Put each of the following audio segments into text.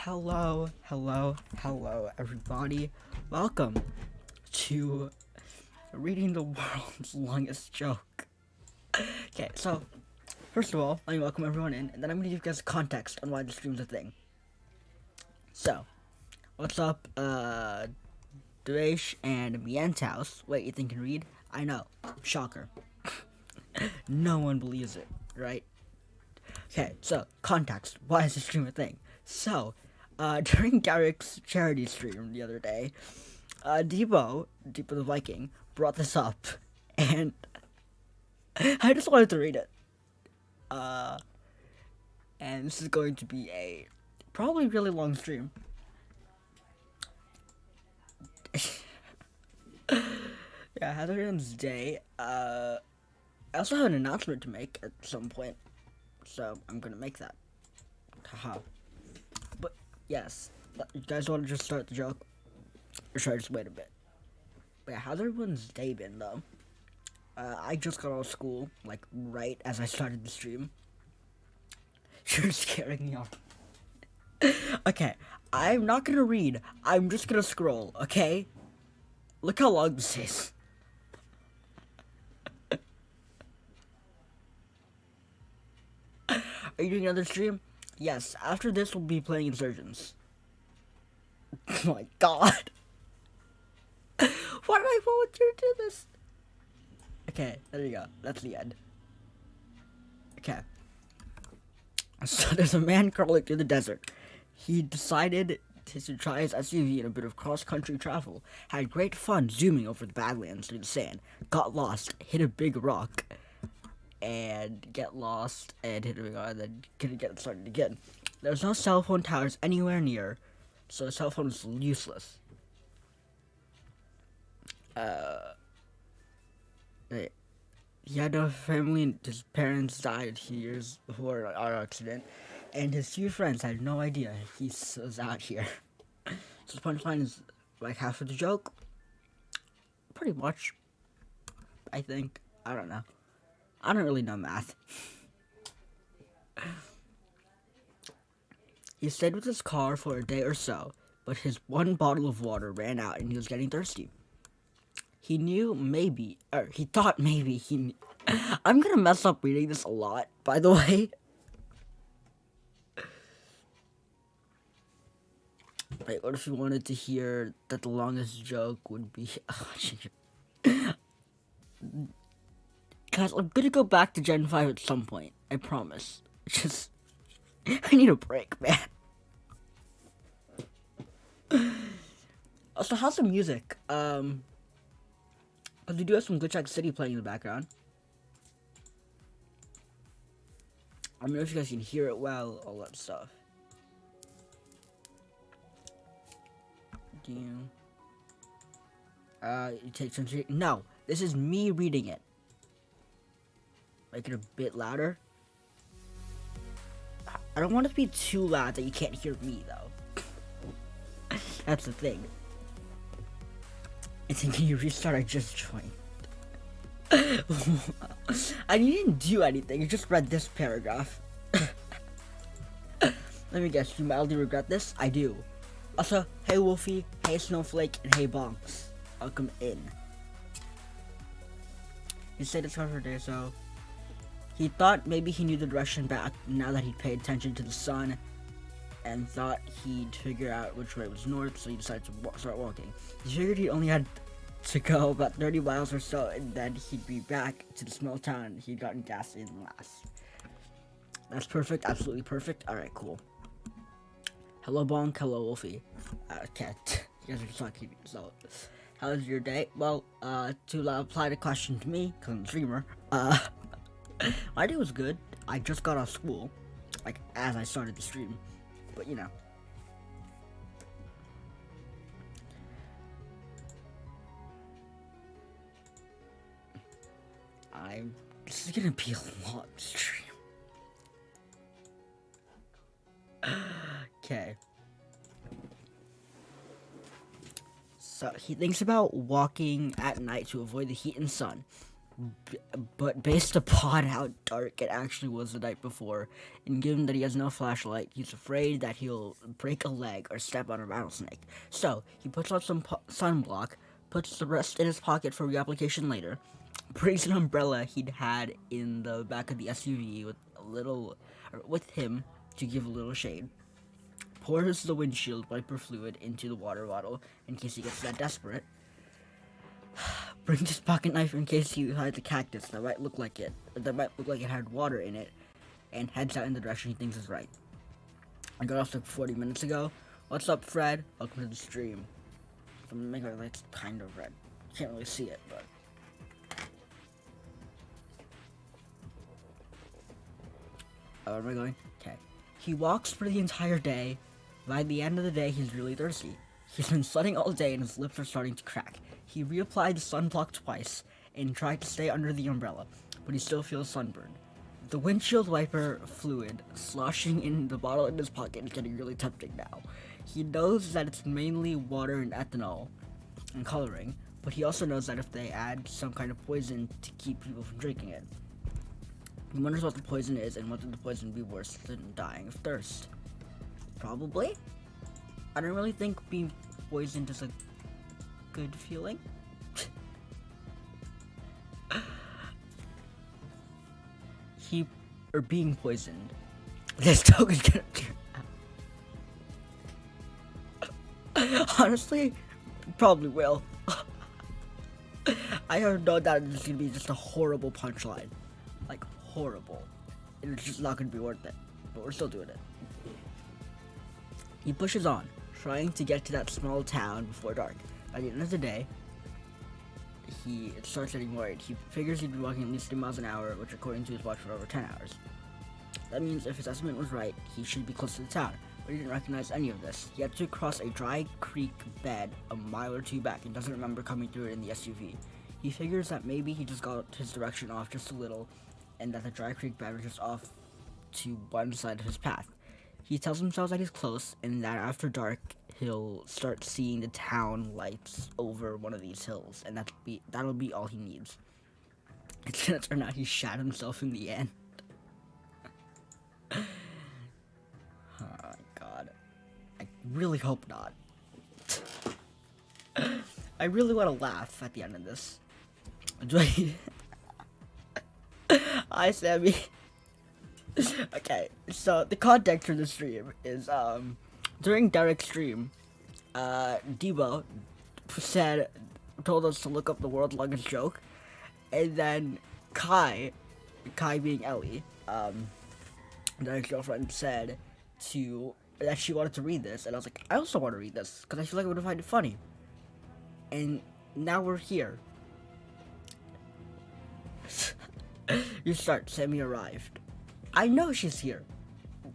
Hello, everybody. Welcome to reading the world's longest joke. Okay, so first of all, let me welcome everyone in, and then I'm gonna give you guys context on why the stream's a thing. So, what's up, Devesh and Mienthouse? Wait, you think you can read? I know. Shocker. No one believes it, right? Okay, so, context. Why is the stream a thing? So, during Garrick's charity stream the other day, Debo the Viking, brought this up, and I just wanted to read it. And this is going to be a probably really long stream. Yeah, Heather's Day. I also have an announcement to make at some point, so I'm gonna make that. Haha. But yes, you guys want to just start the joke, or should I just wait a bit? But yeah, how's everyone's day been though? I just got out of school, like right as I started the stream. You're scaring me off. Okay, I'm not gonna read. I'm just gonna scroll. Okay. Look how long this is. Are you doing another stream? Yes, after this we'll be playing Insurgents. Oh my god. Why did I volunteer to do this? Okay, there you go. That's the end. Okay. So there's a man crawling through the desert. He decided to try his SUV in a bit of cross-country travel. Had great fun zooming over the Badlands through the sand. Got lost, hit a big rock, and get lost, and hit a big rock, and then couldn't get started again. There's no cell phone towers anywhere near, so the cell phone was useless. He had no family, and his parents died years before our accident, and his few friends had no idea he was out here. So the punchline is like half of the joke. Pretty much. I think. I don't know. I don't really know math. He stayed with his car for a day or so, but his one bottle of water ran out and he was getting thirsty. He thought maybe he knew. I'm gonna mess up reading this a lot, by the way. Wait, what if you wanted to hear that the longest joke would be... Guys, I'm gonna go back to Gen 5 at some point. I promise. Just... I need a break, man. Also, how's the music? We do have some Glitch Hack City playing in the background. I don't know if you guys can hear it well, all that stuff. You take some... No, this is me reading it. Make it a bit louder. I don't want it to be too loud that you can't hear me, though. That's the thing. I think you restart, I just joined. I didn't do anything, you just read this paragraph. Let me guess, you mildly regret this? I do. Also, hey Wolfie, hey Snowflake, and hey Bonks. Welcome in. He stayed at for a day, so he thought maybe he knew the direction back now that he'd paid attention to the sun, and thought he'd figure out which way was north, so he decided to start walking. He figured he only had to go about 30 miles or so, and then he'd be back to the small town he'd gotten gas in last. That's perfect, absolutely perfect. Alright, cool. Hello Bonk, hello Wolfie. Okay, you guys are talking, so how was your day? Well, to apply the question to me, because I'm a streamer, my day was good. I just got off school, like, as I started the stream, but you know. This is gonna be a long stream. Okay. So he thinks about walking at night to avoid the heat and sun. But based upon how dark it actually was the night before, and given that he has no flashlight, he's afraid that he'll break a leg or step on a rattlesnake. So, he puts on some sunblock, puts the rest in his pocket for reapplication later, brings an umbrella he'd had in the back of the SUV with him to give a little shade, pours the windshield wiper fluid into the water bottle in case he gets that desperate, brings his pocket knife in case he hides a cactus that might look like it had water in it, and heads out in the direction he thinks is right. I got off like 40 minutes ago. What's up, Fred? Welcome to the stream. I'm gonna make my lights kind of red. Can't really see it, but. Where am I going? Okay. He walks for the entire day. By the end of the day, he's really thirsty. He's been sweating all day and his lips are starting to crack. He reapplied the sunblock twice and tried to stay under the umbrella, but he still feels sunburned. The windshield wiper fluid sloshing in the bottle in his pocket is getting really tempting now. He knows that it's mainly water and ethanol and coloring, but he also knows that if they add some kind of poison to keep people from drinking it. He wonders what the poison is and whether the poison would be worse than dying of thirst. Probably. I don't really think being poisoned is a good feeling. Being poisoned. This dog is gonna honestly, probably will. I have no doubt it's gonna be just a horrible punchline. Like, horrible. And it's just not gonna be worth it. But we're still doing it. He pushes on, trying to get to that small town before dark. By the end of the day, he starts getting worried. He figures he'd be walking at least 3 miles an hour, which according to his watch for over 10 hours. That means if his estimate was right, he should be close to the town, but he didn't recognize any of this. He had to cross a dry creek bed a mile or two back and doesn't remember coming through it in the SUV. He figures that maybe he just got his direction off just a little, and that the dry creek bed was just off to one side of his path. He tells himself that he's close, and that after dark, he'll start seeing the town lights over one of these hills, and that'll be all he needs. It's gonna turn out he shot himself in the end. Oh my god. I really hope not. I really want to laugh at the end of this. Hi, Sammy. Okay, so the context for the stream is, during Derek's stream, Debo told us to look up the world's longest joke, and then Kai being Ellie, Derek's girlfriend, said that she wanted to read this, and I was like, I also want to read this, because I feel like I would find it funny. And now we're here. You start, Sammy arrived. I know she's here.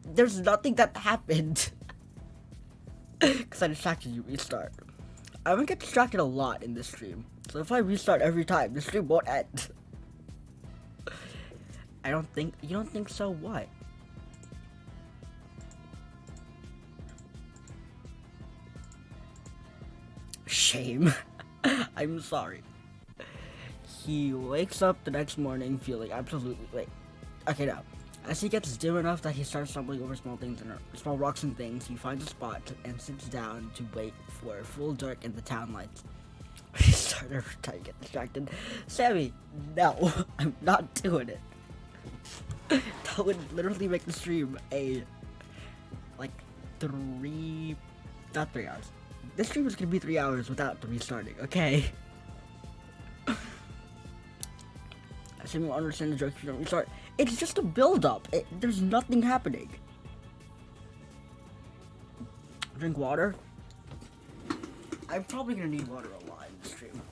There's nothing that happened. Because I distracted you, restart. I'm gonna get distracted a lot in this stream. So if I restart every time, the stream won't end. You don't think so? What? Shame. I'm sorry. He wakes up the next morning feeling absolutely okay, now, as he gets dim enough that he starts stumbling over small rocks and things, he finds a spot and sits down to wait for full dark and the town lights. He started trying to get distracted. Sammy, no, I'm not doing it. That would literally make the stream not 3 hours. This stream is gonna be 3 hours without the restarting, okay? I assume you understand the joke if you don't restart. It's just a build-up. There's nothing happening. Drink water. I'm probably gonna need water a lot in this stream.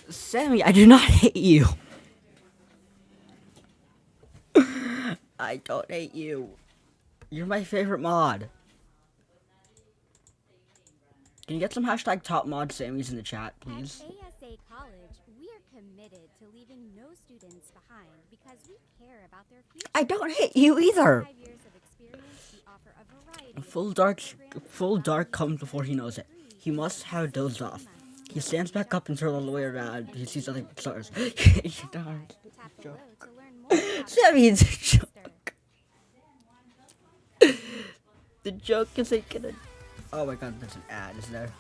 Sammy, I do not hate you. I don't hate you. You're my favorite mod. Can you get some hashtag top mod Sammys in the chat, please? At ASA College, we're committed committed to leaving no students behind because we care about their I future. don't hate you In either. 5 years of experience, we offer a variety of Full training dark, programs full allowing dark you to comes before earn he your knows it. degree He in must just have dozed 3 off. months. He stands back up and turns all the way around. He sees nothing but stars. He darn. Tap below to learn more about Sammy, it's a Sister. joke. The joke isn't gonna. Oh my god, there's an ad, is there?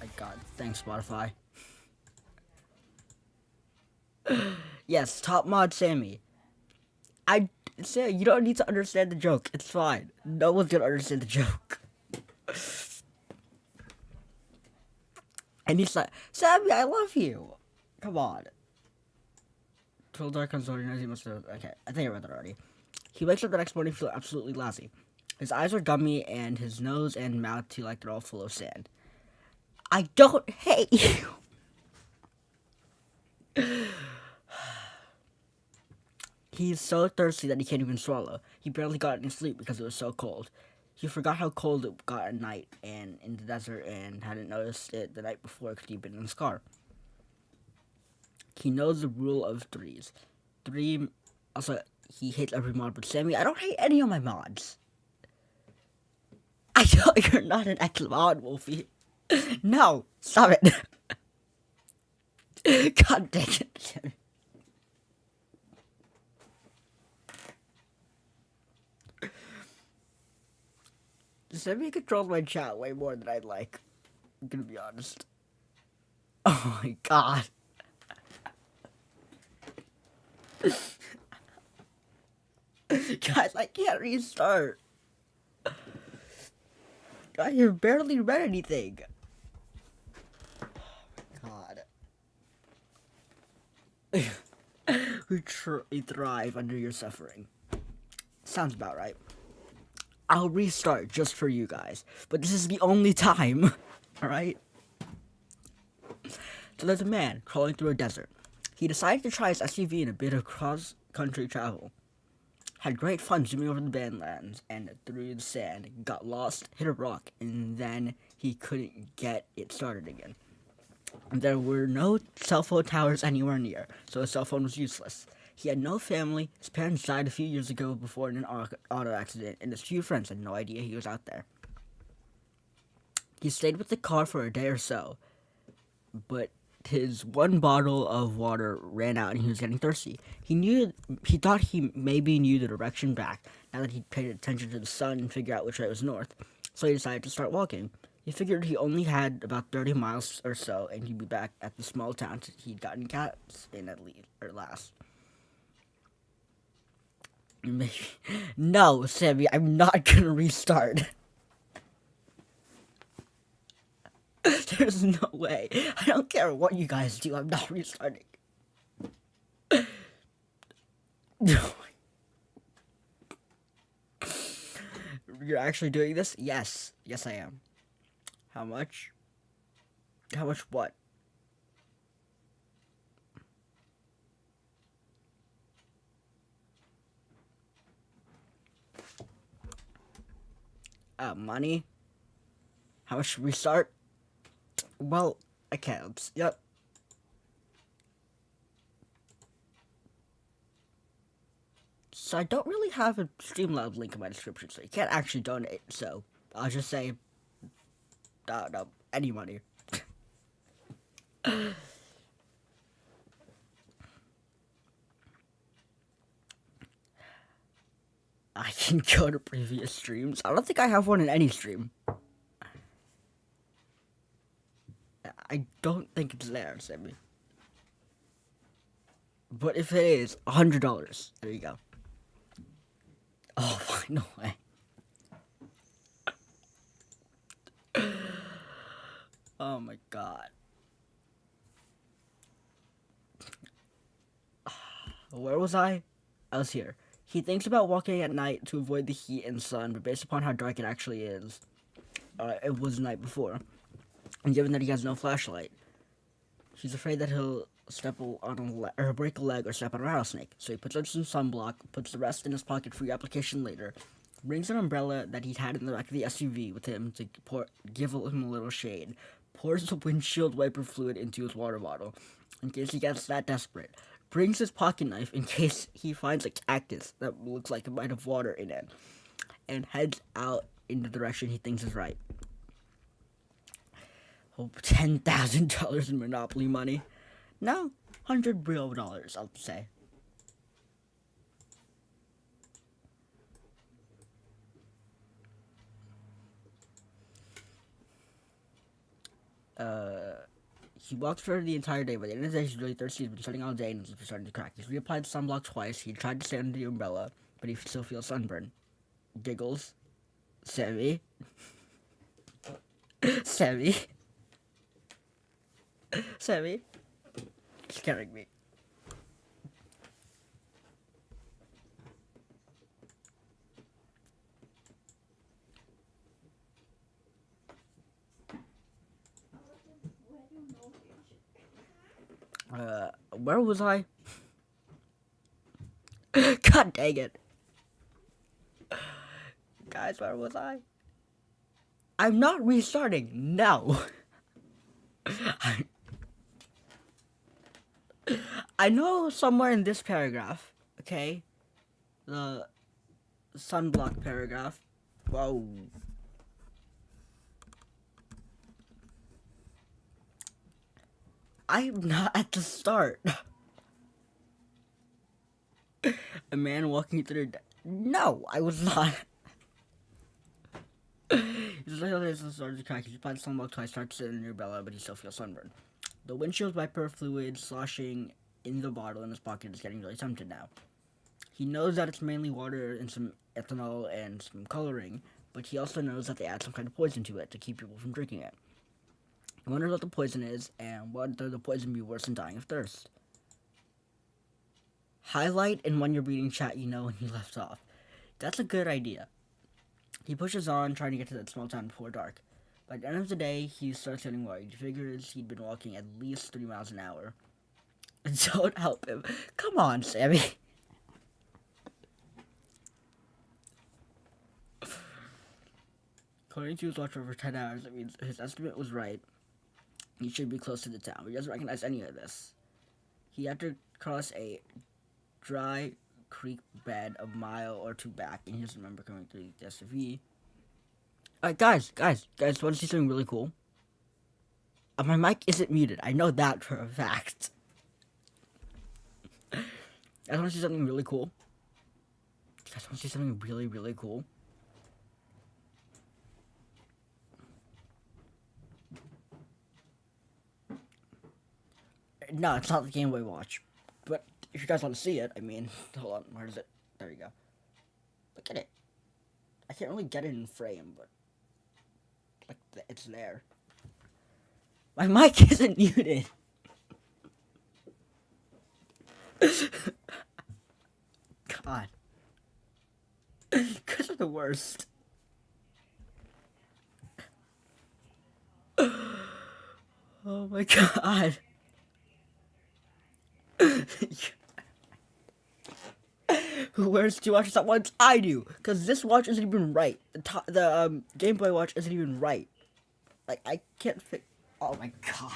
My god, thanks Spotify. Yes, top mod Sammy. Say you don't need to understand the joke. It's fine. No one's gonna understand the joke. And he's like, Sammy, I love you. Come on. Till dark comes over, he must have. Okay, I think I read that already. He wakes up the next morning feeling absolutely lousy. His eyes are gummy, and his nose and mouth feel like they're all full of sand. I don't hate you. He's so thirsty that he can't even swallow. He barely got any sleep because it was so cold. He forgot how cold it got at night and in the desert and hadn't noticed it the night before because he'd been in his car. He knows the rule of threes. Also, he hates every mod but Sammy. I don't hate any of my mods. I know you're not an ex-mod, Wolfie. No, stop it. God dang it, Sammy. Sammy controls my chat way more than I'd like. I'm gonna be honest. Oh my god. Guys, I can't restart. God, you barely read anything. Oh my god. We thrive under your suffering. Sounds about right. I'll restart just for you guys, but this is the only time, alright? So there's a man crawling through a desert. He decided to try his SUV in a bit of cross-country travel. Had great fun zooming over the badlands and through the sand, got lost, hit a rock, and then he couldn't get it started again. And there were no cell phone towers anywhere near, so his cell phone was useless. He had no family, his parents died a few years ago before in an auto accident, and his few friends had no idea he was out there. He stayed with the car for a day or so, but his one bottle of water ran out and he was getting thirsty. He thought he maybe knew the direction back, now that he'd paid attention to the sun and figured out which way was north, so he decided to start walking. He figured he only had about 30 miles or so, and he'd be back at the small town he'd gotten cats in last. Maybe. No, Sammy, I'm not gonna restart. There's no way. I don't care what you guys do, I'm not restarting. No. You're actually doing this? Yes. Yes, I am. How much? How much what? Money? How much should we start? Well, accounts. Yep. So I don't really have a Streamlabs link in my description, so you can't actually donate. So I'll just say, no, any money. I can go to previous streams. I don't think I have one in any stream. I don't think it's there, Sammy. But if it is, $100. There you go. Oh, no way. Oh my god. Where was I? I was here. He thinks about walking at night to avoid the heat and sun, but based upon how dark it actually is, it was the night before. And given that he has no flashlight, he's afraid that he'll step on or break a leg or step on a rattlesnake. So he puts on some sunblock, puts the rest in his pocket for your application later, brings an umbrella that he'd had in the back of the SUV with him to give him a little shade, pours the windshield wiper fluid into his water bottle in case he gets that desperate, brings his pocket knife in case he finds a cactus that looks like it might have water in it, and heads out in the direction he thinks is right. Oh, $10,000 in Monopoly money. No, 100 real dollars, I'll say. He walked for the entire day. By the end of the day, he's really thirsty. He's been sweating all day and he's starting to crack. He's reapplied sunblock twice. He tried to stay under the umbrella, but he still feels sunburn. Giggles. Sammy. Sammy. Sammy. He's carrying me. Where was I? God dang it. Guys, where was I? I'm not restarting. No. I know somewhere in this paragraph, okay? The sunblock paragraph. Whoa. I'm not at the start. A man walking through the... No, I was not. He's like, started to crack. He applied sunblock twice, starts to in your belly, but he still feels sunburned. The windshield wiper fluid sloshing in the bottle in his pocket is getting really tempted now. He knows that it's mainly water and some ethanol and some coloring, but he also knows that they add some kind of poison to it to keep people from drinking it. He wonders what the poison is, and would the poison be worse than dying of thirst? Highlight and when you're reading chat, you know when you left off. That's a good idea. He pushes on, trying to get to that small town before dark. By the end of the day, he starts getting worried. He figures he'd been walking at least 3 miles an hour. Don't help him. Come on, Sammy. According to his watch for over 10 hours, that means his estimate was right. He should be close to the town. He doesn't recognize any of this. He had to cross a dry creek bed a mile or two back, and he doesn't remember coming through the SUV. Alright, guys, want to see something really cool? My mic isn't muted. I know that for a fact. I want to see something really cool. You guys want to see something really, really cool? No, it's not the Game Boy Watch. But if you guys want to see it, I mean, hold on, where is it? There you go. Look at it. I can't really get it in frame, but like it's there. My mic isn't muted. God. Because of the worst. Oh my god. Who wears 2 watches at once? I do, because this watch isn't even right. The Game Boy Watch isn't even right. Like, I can't fit. Oh my god.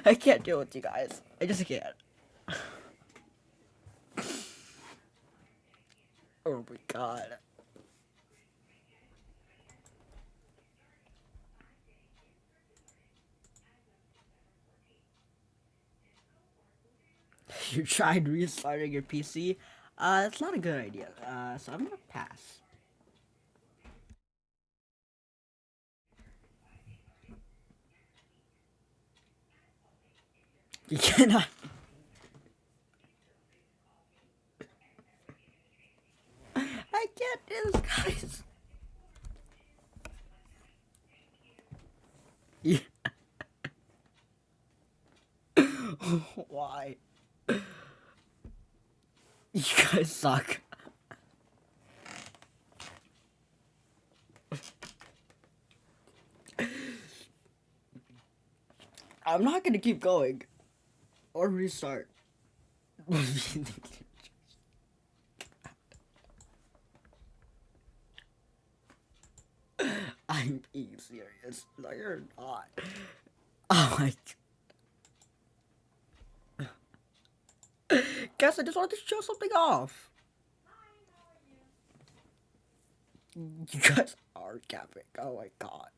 I can't deal with you guys. I just can't. Oh my god. You tried restarting your PC? It's not a good idea. So I'm gonna pass. You cannot. I can't do this, guys. Yeah. Why? You guys suck. I'm not gonna keep going. Or restart. I'm being serious. No, you're not. Oh my god. Guess I just wanted to show something off. You guys are capping. Oh my god.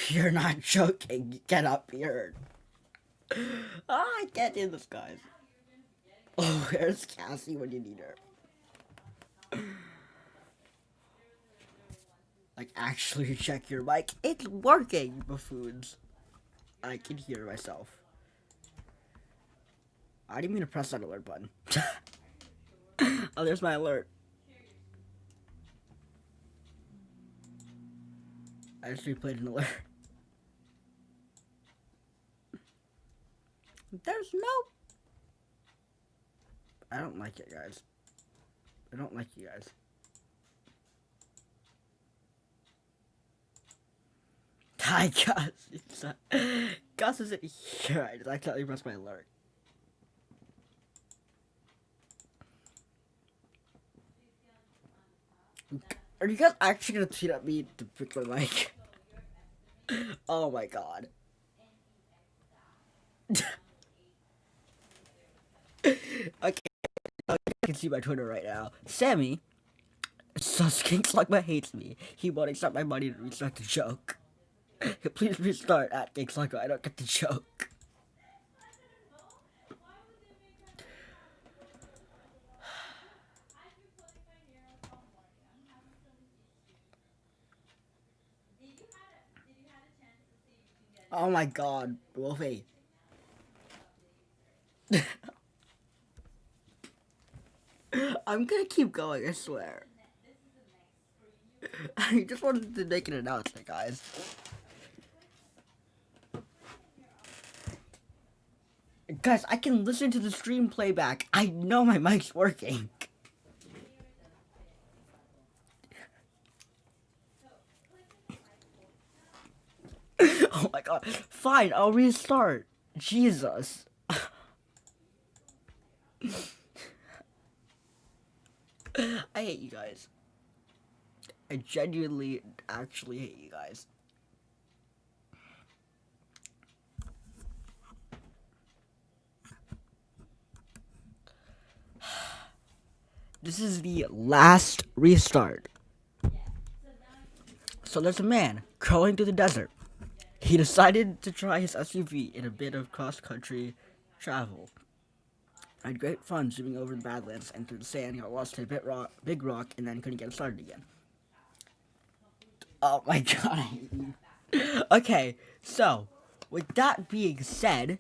You're not joking. You cannot be heard. I can't do this, guys. Oh, where's Cassie when you need her? Like, actually check your mic. It's working, buffoons. I can hear myself. I didn't mean to press that alert button. Oh, there's my alert. I just replayed an alert. There's no... I don't like it, guys. I don't like you guys. Hi, Gus. Gus isn't here. I just accidentally pressed my alert. Are you guys actually gonna tweet at me to pick my mic? Oh my god. Okay, you can see my Twitter right now. Sammy, sus King Slugma hates me. He won't accept my money to restart the joke. Please restart at King Slugma. I don't get the joke. Oh my god, Wolfie. I'm gonna keep going, I swear. I just wanted to make an announcement, guys. Guys, I can listen to the stream playback. I know my mic's working. Oh my god. Fine, I'll restart. Jesus. I hate you guys. I genuinely, actually hate you guys. This is the last restart. So there's a man crawling through the desert. He decided to try his SUV in a bit of cross-country travel. I had great fun zooming over the Badlands and through the sand. Got lost to a big rock, and then couldn't get it started again. Oh my god. Okay, so with that being said,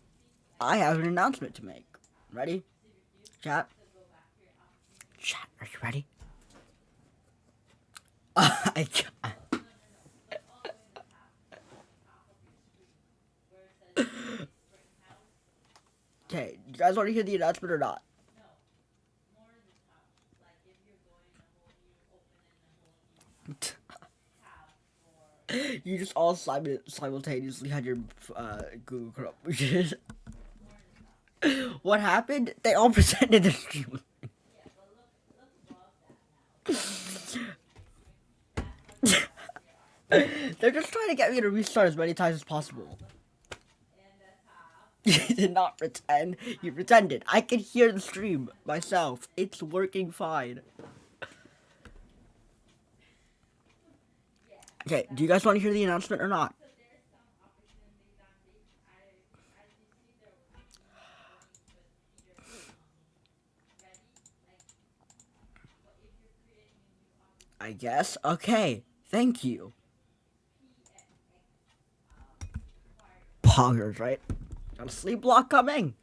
I have an announcement to make. Ready? Chat? Chat, are you ready? I can't. Okay, you guys want to hear the announcement or not? You just all simultaneously had your Google Chrome. What happened? They all pretended to stream. They're just trying to get me to restart as many times as possible. You did not pretend. You pretended. I can hear the stream myself. It's working fine. Okay, do you guys want to hear the announcement or not? I guess. Okay, thank you. Poggers, right? Got a sleep block coming.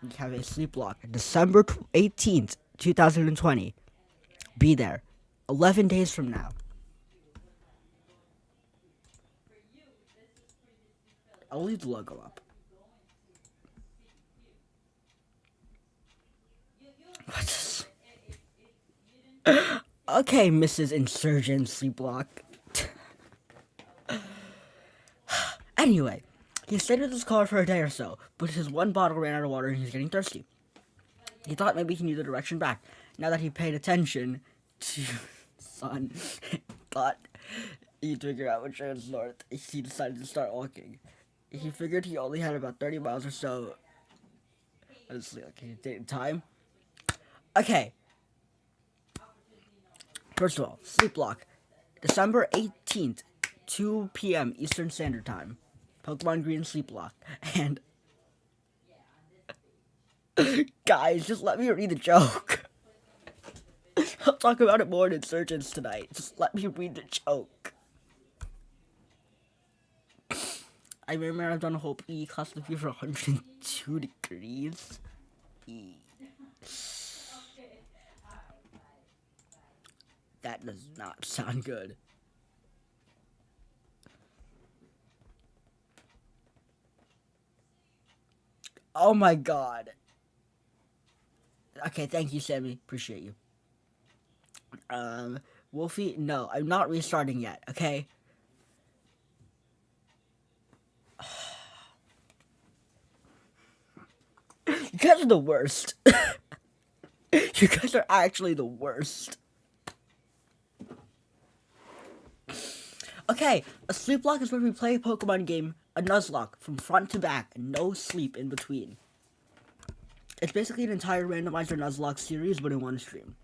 We have a sleep block. December 18th, 2020. Be there. 11 days from now. I'll leave the logo up. What's this? Okay, Mrs. Insurgent Sleepwalk. Anyway, he stayed with his car for a day or so, but his one bottle ran out of water and he was getting thirsty. He thought maybe he knew the direction back. Now that he paid attention to sun, thought he'd figure out which way was north, he decided to start walking. He figured he only had about 30 miles or so. Honestly, okay, date and time. Okay. First of all, Sleepwalk, December 18th, 2 p.m. Eastern Standard Time. Pokemon Green Sleepwalk. And guys, just let me read the joke. I'll talk about it more in Insurgents tonight. Just let me read the joke. I remember I've done a whole PE class with you for 102 degrees. That does not sound good. Oh my god. Okay, thank you, Sammy. Appreciate you. Wolfie, no, I'm not restarting yet, okay? You guys are the worst. You guys are actually the worst. Okay, a Sleepwalk is where we play a Pokemon game, a Nuzlocke, from front to back, and no sleep in between. It's basically an entire randomizer Nuzlocke series, but in one stream.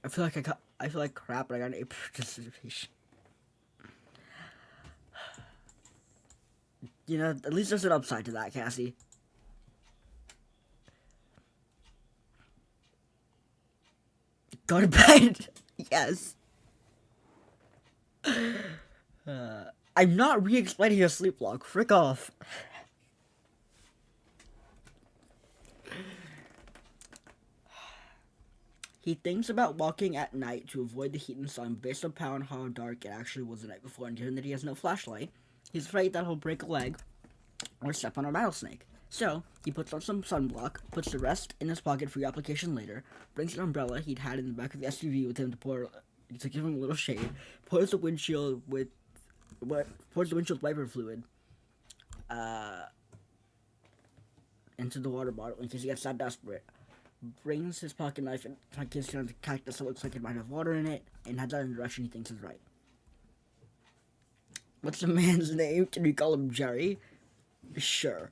I feel like crap, but I got an A participation. You know, at least there's an upside to that, Cassie. Go to bed. Yes. I'm not re-explaining a Sleepwalk. Frick off. He thinks about walking at night to avoid the heat and sun based upon how dark it actually was the night before, and given that he has no flashlight, he's afraid that he'll break a leg or step on a rattlesnake. So, he puts on some sunblock, puts the rest in his pocket for your application later, brings an umbrella he'd had in the back of the SUV with him to give him a little shade, pours the windshield wiper fluid into the water bottle in case he gets that desperate, brings his pocket knife and gets down the cactus that looks like it might have water in it, and heads out in the direction he thinks is right. What's the man's name? Can we call him Jerry? Sure.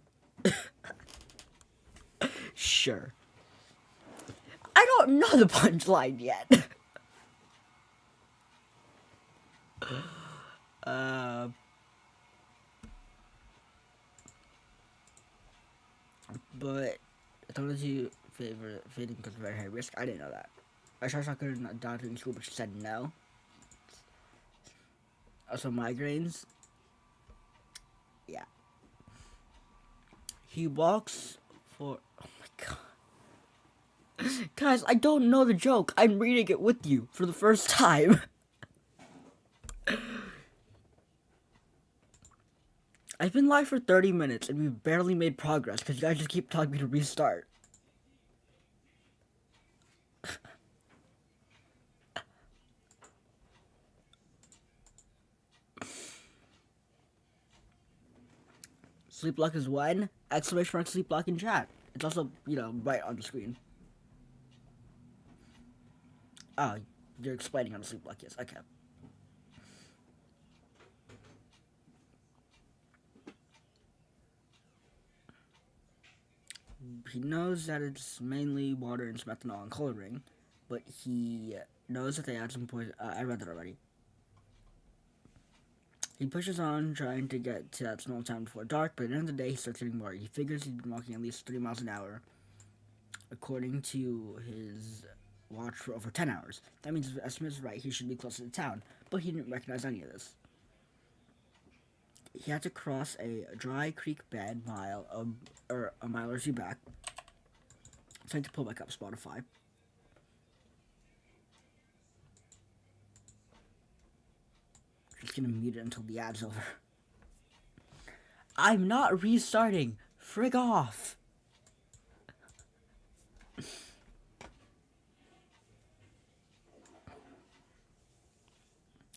Sure. I don't know the punchline yet. But I told you favorite fading because of very high risk. I didn't know that. I tried talking to a doctor in school, but she said no. Also, migraines. Yeah. He walks for. Oh my god. Guys, I don't know the joke. I'm reading it with you for the first time. I've been live for 30 minutes and we've barely made progress because you guys just keep telling me to restart. Sleepwalk is when? Exclamation mark Sleepwalk in chat. It's also, you know, right on the screen. Oh, you're explaining how to Sleepwalk is. Okay. He knows that it's mainly water and some ethanol and coloring, but he knows that they add some poison. I read that already. He pushes on, trying to get to that small town before dark, but at the end of the day, he starts getting bored. He figures he's been walking at least 3 miles an hour, according to his watch, for over 10 hours. That means if the estimate is right, he should be close to the town, but he didn't recognize any of this. He had to cross a dry creek bed a mile or two back. I'm trying to pull back up Spotify. Just gonna mute it until the ad's over. I'm not restarting. Frig off.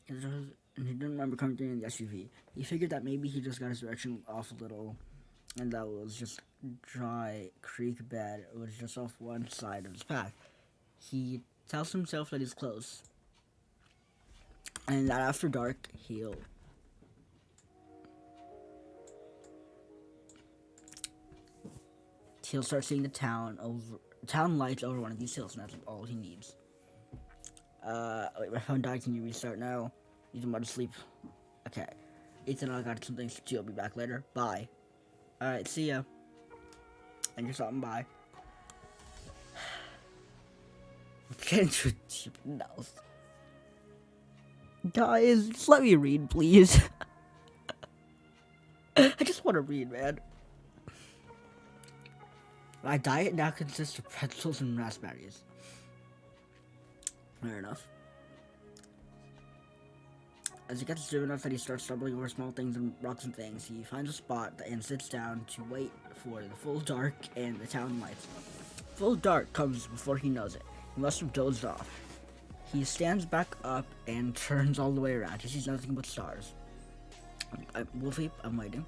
And he didn't remember coming through in the SUV. He figured that maybe he just got his direction off a little, and that was just dry creek bed. It was just off one side of his path. He tells himself that he's close, and that after dark he'll start seeing the town lights over one of these hills, and that's all he needs. Wait, my phone died. Can you restart now? He's about to sleep. Okay. Ethan, I got some things to do. I'll be back later. Bye. Alright, see ya. And you're stopping by. Get into a deep nose. Guys, just let me read, please. I just want to read, man. My diet now consists of pretzels and raspberries. Fair enough. As he gets driven enough that he starts stumbling over small things and rocks and things, he finds a spot and sits down to wait for the full dark and the town lights. Full dark comes before he knows it. He must have dozed off. He stands back up and turns all the way around. He sees nothing but stars. Wolfie, I'm waiting.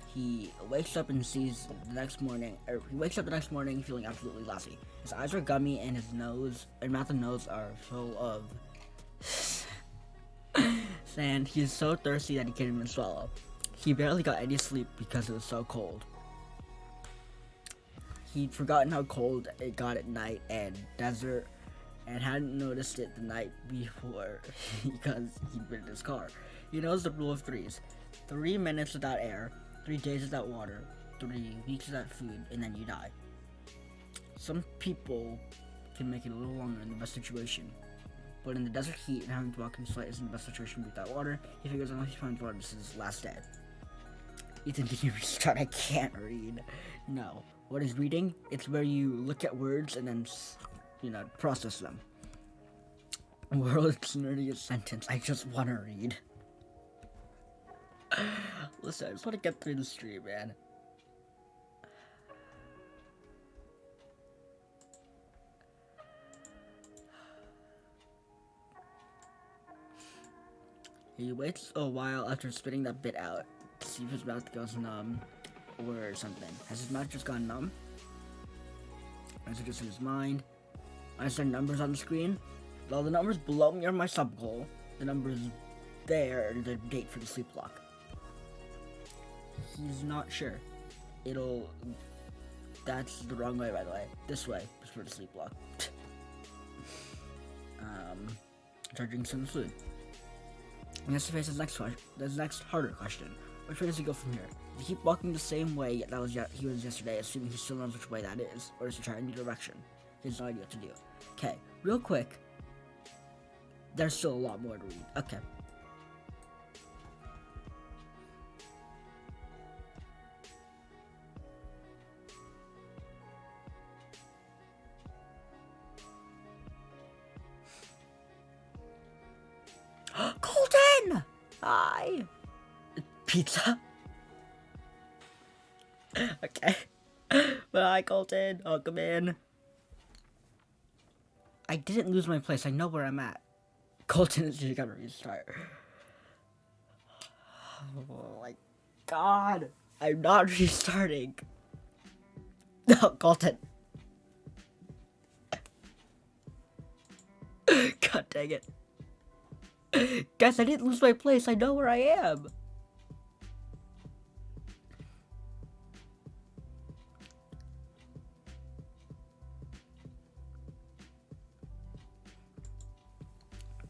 He wakes up and sees the next morning. He wakes up the next morning feeling absolutely lousy. His eyes are gummy and his mouth and nose are full of sand. He is so thirsty that he can't even swallow. He barely got any sleep because it was so cold. He'd forgotten how cold it got at night and desert, and hadn't noticed it the night before because he'd been in his car. He knows the rule of threes: 3 minutes without air, 3 days without water, 3 weeks without food, and then you die. Some people can make it a little longer in the best situation, but in the desert heat and having to walk in sweat isn't the best situation without water. He figures unless he finds water, this is his last day. Ethan, can you restart? I can't read. No. What is reading? It's where you look at words and then, process them. World's nerdiest sentence. I just want to read. Listen, I just want to get through the stream, man. He waits a while after spitting that bit out to see if his mouth goes numb or something. Has his mouth just gone numb? Or is it just in his mind? I said numbers on the screen. Well, the numbers below me are my sub goal. The numbers there are the date for the sleep lock. He's not sure. That's the wrong way, by the way. This way is for the sleep lock. Charging some food. He has to face his next harder question. Which way does he go from here? Does he keep walking the same way he was yesterday, assuming he still knows which way that is? Or does he try a new direction? He has no idea what to do. Okay, real quick. There's still a lot more to read. Okay. Colton! Hi! Pizza? Okay. Bye, Colton. Oh, come in. I didn't lose my place. I know where I'm at. Colton is just gonna restart. Oh my god. I'm not restarting. No, Colton. God dang it. Guys, I didn't lose my place. I know where I am.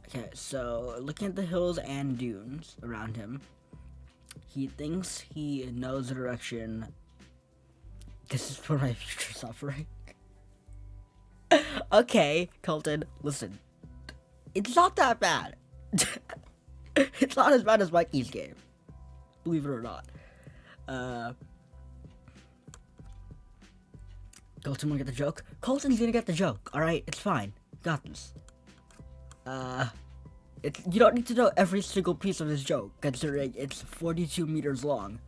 Okay, so looking at the hills and dunes around him, he thinks he knows the direction. This is for my future suffering. Okay, Colton, listen. It's not that bad. It's not as bad as Mikey's game. Believe it or not. Colton wanna get the joke? Colton's gonna get the joke, alright? It's fine. Got this. You don't need to know every single piece of this joke, considering it's 42 meters long.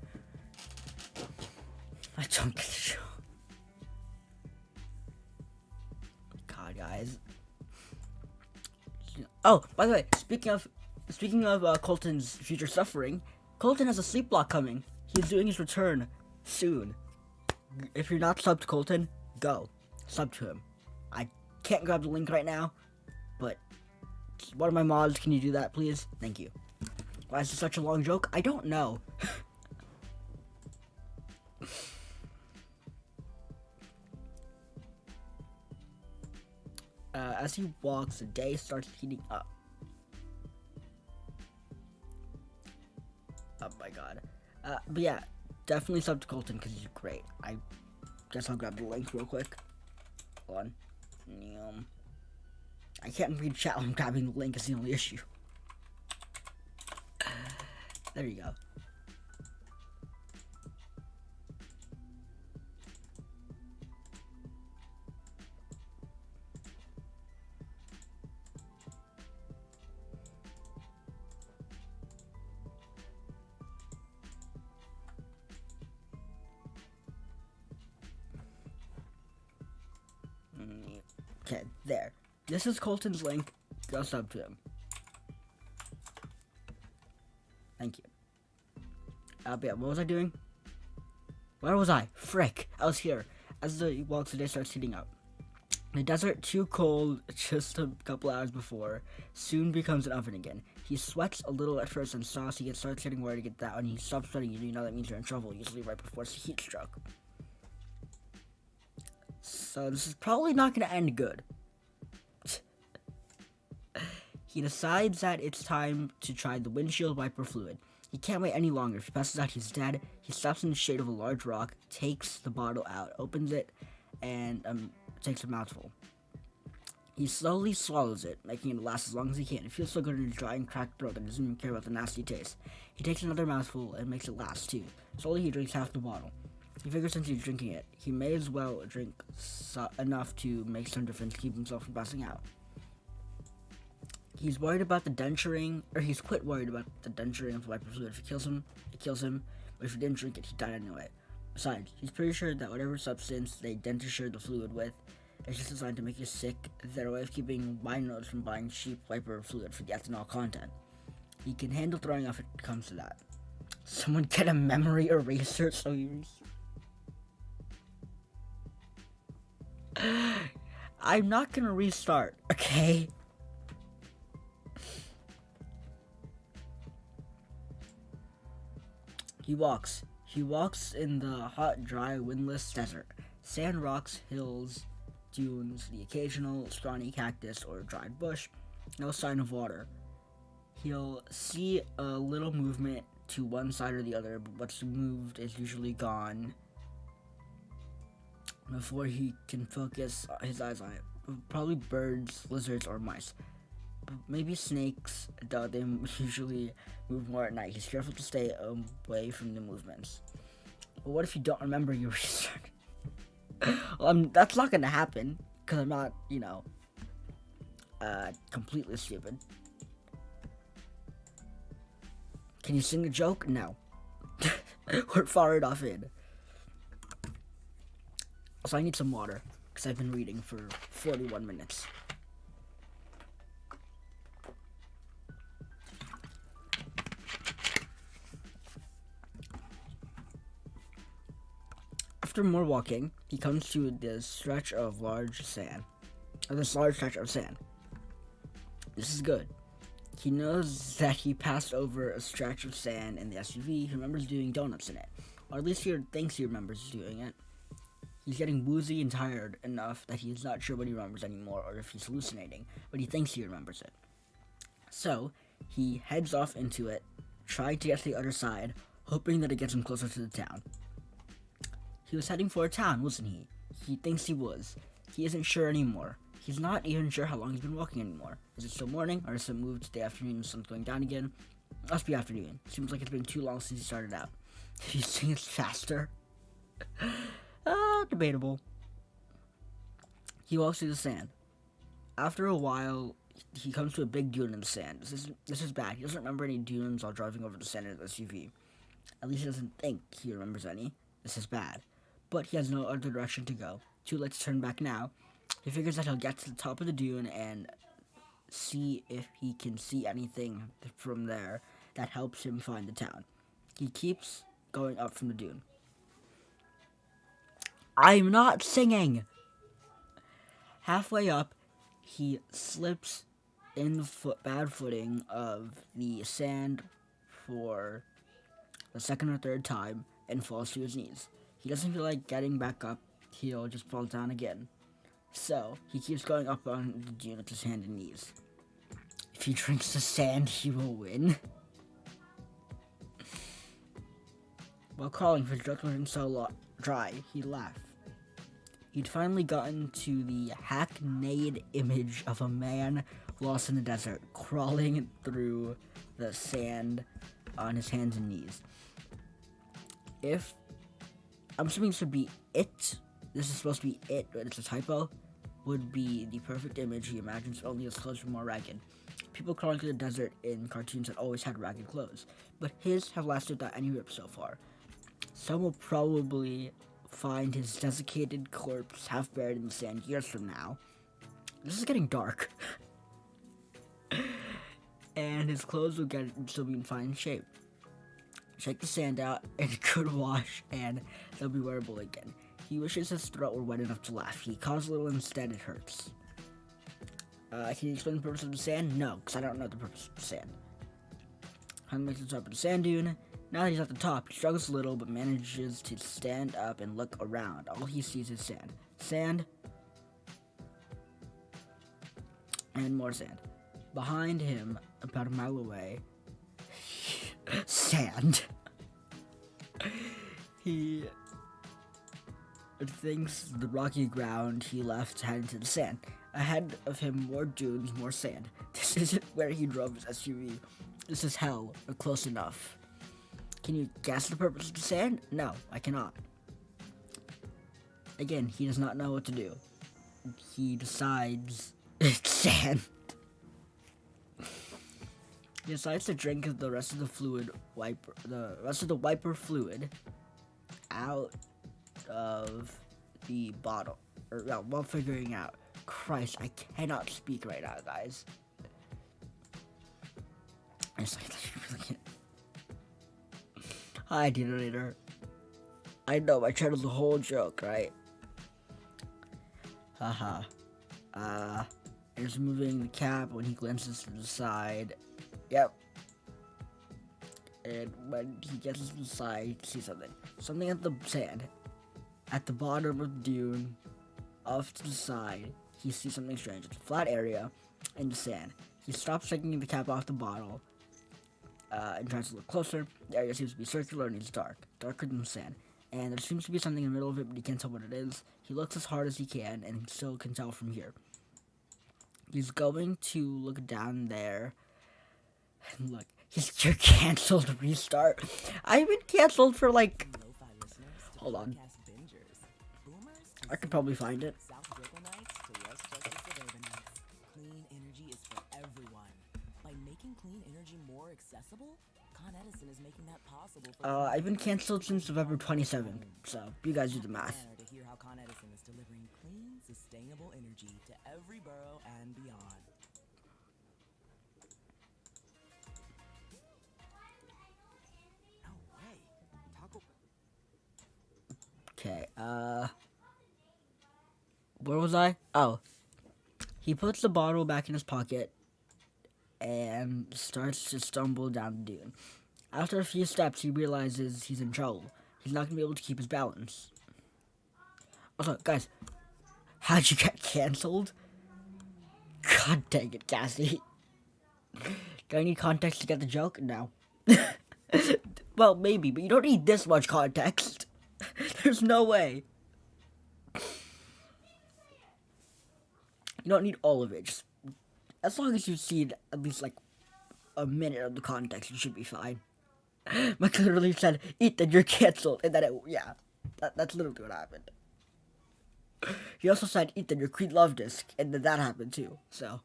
I don't get the joke. God, guys. Oh, by the way, speaking of Colton's future suffering, Colton has a sleep block coming. He's doing his return soon. If you're not subbed to Colton, go sub to him. I can't grab the link right now, but one of my mods, can you do that, please? Thank you. Why is this such a long joke? I don't know. As he walks, the day starts heating up. Oh my god. But yeah, definitely sub to Colton because he's great. I guess I'll grab the link real quick. Hold on. I can't read chat while I'm grabbing the link, is the only issue. There you go. Okay, there. This is Colton's link. Go sub to him. Thank you. But yeah, what was I doing? Where was I? Frick. I was here. As the walks, the day starts heating up. The desert, too cold just a couple hours before, soon becomes an oven again. He sweats a little at first and starts getting worried to get that. When he stops sweating, you know that means you're in trouble, usually right before it's a heat stroke. So this is probably not going to end good. He decides that it's time to try the windshield wiper fluid. He can't wait any longer. If he passes out, he's dead. He stops in the shade of a large rock, takes the bottle out, opens it, and takes a mouthful. He slowly swallows it, making it last as long as he can. It feels so good in his dry and cracked throat that he doesn't even care about the nasty taste. He takes another mouthful and makes it last too. Slowly he drinks half the bottle. He figures since he's drinking it, he may as well drink enough to make some difference to keep himself from passing out. He's worried about the denturing, or he's quite worried about the denturing of the wiper fluid. If it kills him, but if he didn't drink it, he died anyway. Besides, he's pretty sure that whatever substance they dentured the fluid with is just designed to make you sick. Their way of keeping winos from buying cheap wiper fluid for the ethanol content. He can handle throwing up if it comes to that. Someone get a memory eraser so he's... I'm not gonna restart, okay? He walks in the hot, dry, windless desert. Sand, rocks, hills, dunes, the occasional scrawny cactus or dried bush. No sign of water. He'll see a little movement to one side or the other, but what's moved is usually gone before he can focus his eyes on it. Probably birds, lizards, or mice. Maybe snakes, though they usually move more at night. He's careful to stay away from the movements. But what if you don't remember your research? Well, that's not gonna happen, because I'm not, completely stupid. Can you sing a joke? No. We're far enough in. Also, I need some water, because I've been reading for 41 minutes. After more walking, he comes to this stretch of large sand. This is good. He knows that he passed over a stretch of sand in the SUV. He remembers doing donuts in it. Or at least he thinks he remembers doing it. He's getting woozy and tired enough that he's not sure what he remembers anymore or if he's hallucinating, but he thinks he remembers it. So, he heads off into it, trying to get to the other side, hoping that it gets him closer to the town. He was heading for a town, wasn't he? He thinks he was. He isn't sure anymore. He's not even sure how long he's been walking anymore. Is it still morning, or has it moved to the afternoon and the sun's going down again? Must be afternoon. Seems like it's been too long since he started out. He's saying it's faster. Debatable. He walks through the sand. After a while, he comes to a big dune in the sand. This is bad. He doesn't remember any dunes while driving over the sand in the SUV. At least he doesn't think he remembers any. This is bad. But he has no other direction to go. Too late to turn back now. He figures that he'll get to the top of the dune and see if he can see anything from there that helps him find the town. He keeps going up from the dune. I'm not singing! Halfway up, he slips in the bad footing of the sand for the second or third time and falls to his knees. He doesn't feel like getting back up, he'll just fall down again. So, he keeps going up on the dune with his hand and knees. If he drinks the sand, he will win. While crawling for his throat wasn't so dry, he laughed. He'd finally gotten to the hackneyed image of a man lost in the desert, crawling through the sand on his hands and knees. If I'm assuming this would be it, this is supposed to be it, but it's a typo, would be the perfect image he imagines, only his clothes were more ragged. People crawling through the desert in cartoons had always had ragged clothes, but his have lasted without any rips so far. Some will probably find his desiccated corpse half buried in the sand years from now. This is getting dark. And his clothes will still be in fine shape. Shake the sand out and a good wash, and they'll be wearable again. He wishes his throat were wet enough to laugh. He coughs a little, instead it hurts. Can you explain the purpose of the sand? No, because I don't know the purpose of the sand. Han makes it up at the sand dune. Now that he's at the top, he struggles a little, but manages to stand up and look around. All he sees is sand. Sand. And more sand. Behind him, about a mile away, sand. He thinks the rocky ground he left heading to the sand. Ahead of him, more dunes, more sand. This isn't where he drove his SUV. This is hell, or close enough. Can you guess the purpose of the sand? No, I cannot. Again, he does not know what to do. He decides it's sand. He decides to drink the rest of the wiper fluid out of the bottle, while figuring out. Christ, I cannot speak right now, guys. Hi, Detonator. I know, I tried the whole joke, right? Haha. He's moving the cap when he glances to the side. Yep. And when he gets to the side, he sees something. Something at the sand. At the bottom of the dune, off to the side, he sees something strange. It's a flat area in the sand. He stops taking the cap off the bottle and tries to look closer. The area seems to be circular and it's darker than the sand. And there seems to be something in the middle of it, but he can't tell what it is. He looks as hard as he can, and he still can tell from here. He's going to look down there. And look, you're canceled. Restart. I've been canceled for like. Hold on. I could probably find it. Clean energy is for everyone. By making clean energy more accessible, Con Edison is making that possible for I've been canceled since November 27th, so you guys do the math. to hear how Con Edison is delivering clean, sustainable energy to every borough and beyond. No way. Taco. Okay, where was I? Oh. He puts the bottle back in his pocket and starts to stumble down the dune. After a few steps, he realizes he's in trouble. He's not going to be able to keep his balance. Also, guys, how'd you get canceled? God dang it, Cassie. Do I need context to get the joke? No. Well, maybe, but you don't need this much context. There's no way. You don't need all of it. Just as long as you see at least like a minute of the context, you should be fine. Mike literally said, "Ethan, you're canceled," and then that's literally what happened. He also said, "Ethan, your Queen Love Disc," and then that happened too. So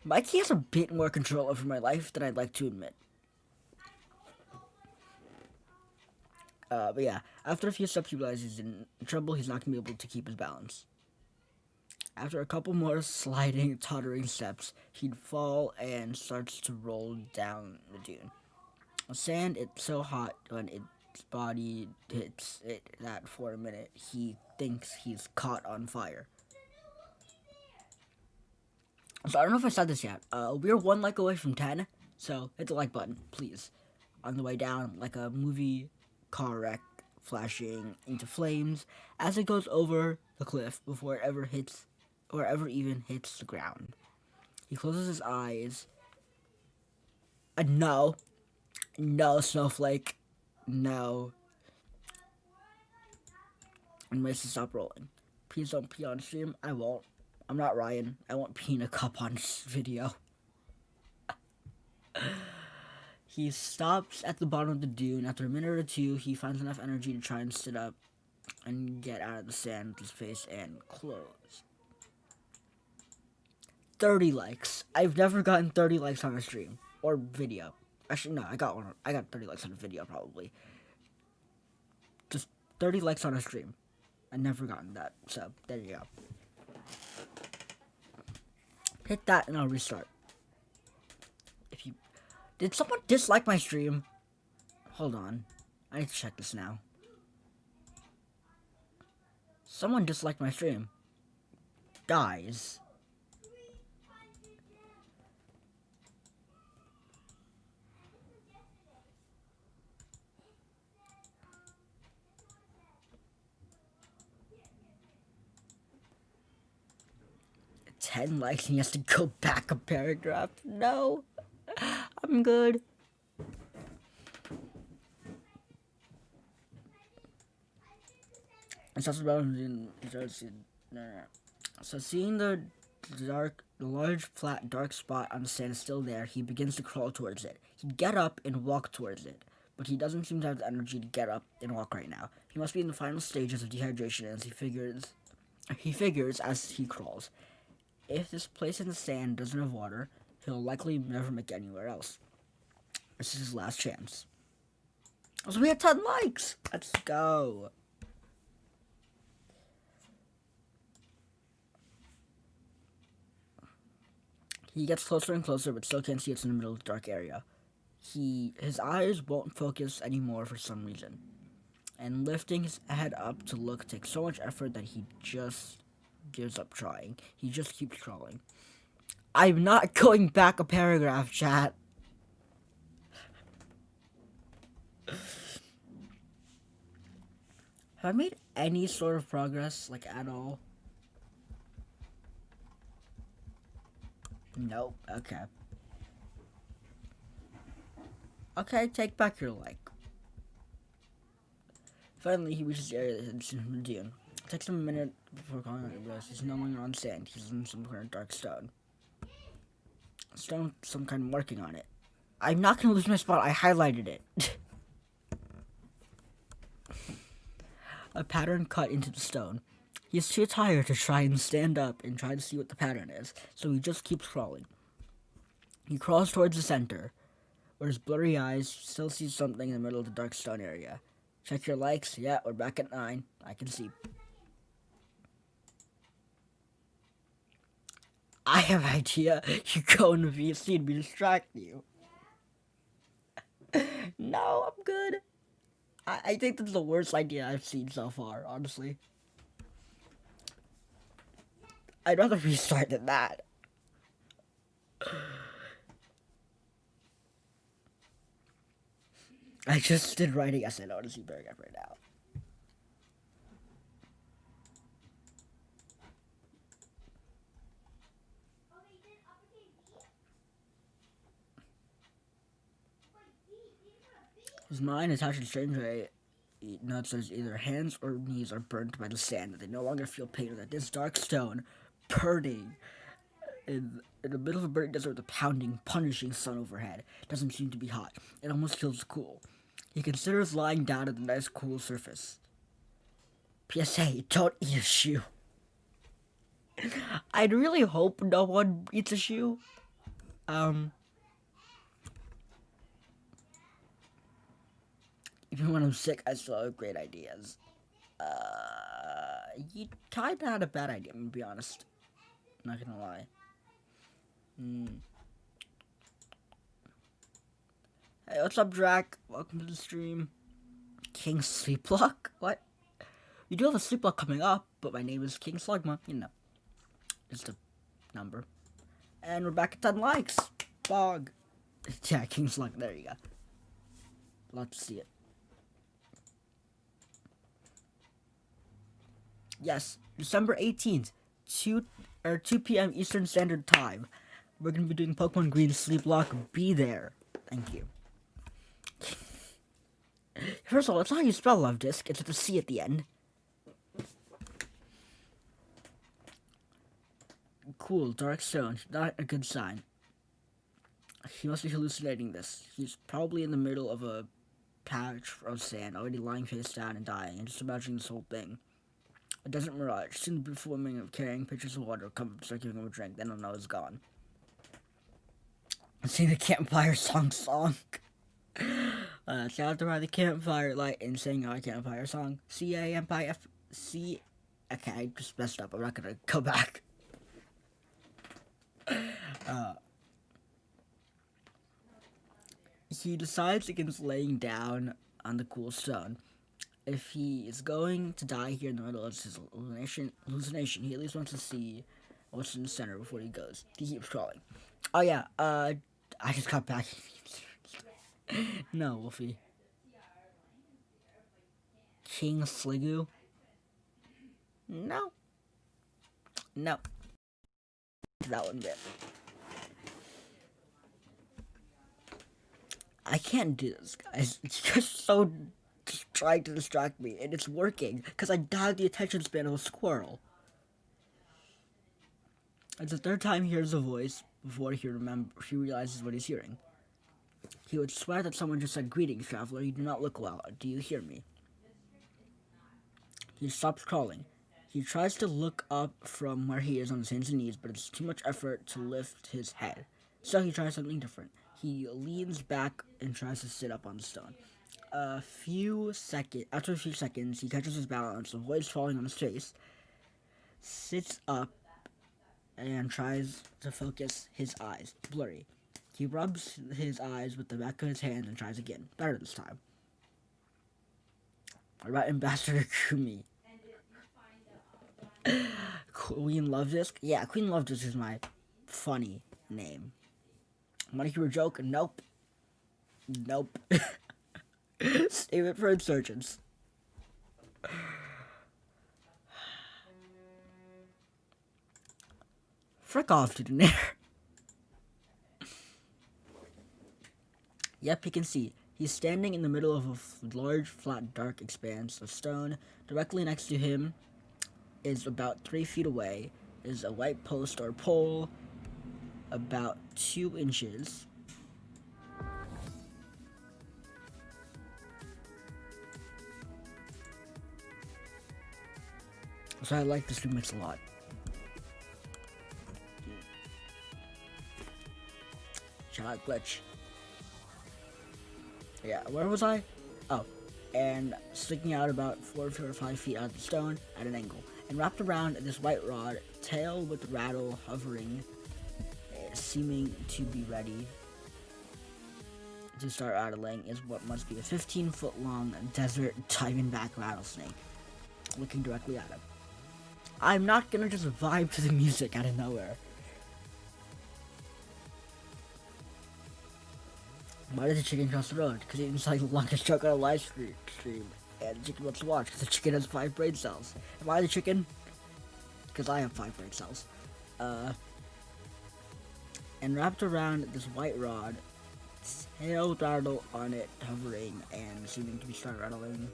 Mikey has a bit more control over my life than I'd like to admit. But yeah, after a few steps, he realizes he's in trouble. He's not gonna be able to keep his balance. After a couple more sliding, tottering steps, he'd fall and starts to roll down the dune. The sand, it's so hot when its body hits it that for a minute he thinks he's caught on fire. So I don't know if I said this yet. We're 1 like away from 10, so hit the like button, please. On the way down, like a movie car wreck, flashing into flames as it goes over the cliff before it ever hits, or ever even hits the ground. He closes his eyes. No, Snowflake, no. And waits to stop rolling. Please don't pee on stream. I won't. I'm not Ryan. I won't pee in a cup on video. He stops at the bottom of the dune. After a minute or two, he finds enough energy to try and sit up and get out of the sand with his face and clothes. 30 likes. I've never gotten 30 likes on a stream or video. Actually, no, I got 30 likes on a video probably. Just 30 likes on a stream. I've never gotten that. So there you go. Hit that and I'll restart. Did someone dislike my stream? Hold on. I need to check this now. Someone disliked my stream. Guys. "10 likes and he has to go back a paragraph." No. I'm good. So seeing the large, flat, dark spot on the sand is still there, he begins to crawl towards it. He'd get up and walk towards it, but he doesn't seem to have the energy to get up and walk right now. He must be in the final stages of dehydration as he figures as he crawls. If this place in the sand doesn't have water, he'll likely never make anywhere else. This is his last chance. So we have 10 likes! Let's go! He gets closer and closer, but still can't see it's in the middle of the dark area. His eyes won't focus anymore for some reason. And lifting his head up to look takes so much effort that he just gives up trying. He just keeps crawling. I'm not going back a paragraph, chat. Have I made any sort of progress, like, at all? Nope. Okay. Okay, take back your like. Finally, he reaches the area that had seen him in the dune. It takes him a minute before calling out the rest. He's no longer on sand. He's in some kind of dark stone. Stone, some kind of marking on it. I'm not gonna lose my spot. I highlighted it. A pattern cut into the stone. He's too tired to try and stand up and try to see what the pattern is, so he just keeps crawling. He crawls towards the center, where his blurry eyes still see something in the middle of the dark stone area. Check your likes. Yeah, we're back at 9. I can see. I have an idea. You go in the VC and we distract you. No, I'm good. I think that's the worst idea I've seen so far, honestly. I'd rather restart than that. I just did writing essay. I don't want to see paragraph right now. His mind is hatched in a strange way. He notes that his either hands or knees are burnt by the sand, that they no longer feel pain, or that this dark stone, burning in the middle of a burning desert with a pounding, punishing sun overhead, doesn't seem to be hot. It almost feels cool. He considers lying down at the nice, cool surface. PSA, don't eat a shoe. I'd really hope no one eats a shoe. Even when I'm sick, I still have great ideas. You kinda had a bad idea, I'm gonna be honest. Not gonna lie. Hey, what's up, Drac? Welcome to the stream. King Sleeplock? What? You do have a Sleeplock coming up, but my name is King Slugma. You know, it's the number. And we're back at 10 likes. Bog. Yeah, King Slug. There you go. Love to see it. Yes, December 18th, 2 p.m. Eastern Standard Time. We're gonna be doing Pokemon Green Sleeplock. Be there. Thank you. First of all, it's not how you spell Love Disc. It's with a C at the end. Cool, Dark Stone. Not a good sign. He must be hallucinating this. He's probably in the middle of a patch of sand, already lying face down and dying, and just imagining this whole thing. A desert mirage, soon to be forming of carrying pitchers of water, come up, start giving him a drink, then he'll know it's gone. Sing the campfire song. Shout out to by the campfire light and sing our campfire song. C-A-M-P-I-F-C. Okay, I just messed up. I'm not gonna go back. He decides against laying down on the cool stone. If he is going to die here in the middle of his hallucination, he at least wants to see what's in the center before he goes. He keeps crawling. Oh yeah, I just got back. No, Wolfie. King Sliggoo? No. No. That one bit. I can't do this, guys. It's just so trying to distract me, and it's working, because I have the attention span of a squirrel. It's the third time he hears a voice before he realizes what he's hearing. He would swear that someone just said, "Greetings, traveler, you do not look well. Do you hear me?" He stops crawling. He tries to look up from where he is on his hands and knees, but it's too much effort to lift his head. So he tries something different. He leans back and tries to sit up on the stone. After a few seconds, he catches his balance, avoids falling on his face, sits up, and tries to focus his eyes. Blurry. He rubs his eyes with the back of his hand and tries again. Better this time. What about Ambassador Kumi? Queen Lovedisk? Yeah, Queen Lovedisk is my funny name. Want to hear a joke? Nope. Nope. Save it for insurgents. Frick off, dude. Yep, he can see. He's standing in the middle of a large, flat, dark expanse of stone. Directly next to him is about 3 feet away is a white post or pole about 2 inches. So I like this remix a lot. Shout out Glitch. Yeah, where was I? Oh, and sticking out about 4 or 5 feet out of the stone at an angle. And wrapped around this white rod, tail with rattle hovering, seeming to be ready to start rattling, is what must be a 15-foot-long desert diamondback rattlesnake, looking directly at him. I'm not gonna just vibe to the music out of nowhere. Why did the chicken cross the road? Because it's like the longest joke on a live stream. And the chicken wants to watch because the chicken has 5 brain cells. Am I the chicken? Because I have 5 brain cells. And wrapped around this white rod, tail rattle on it, hovering and seeming to be start rattling,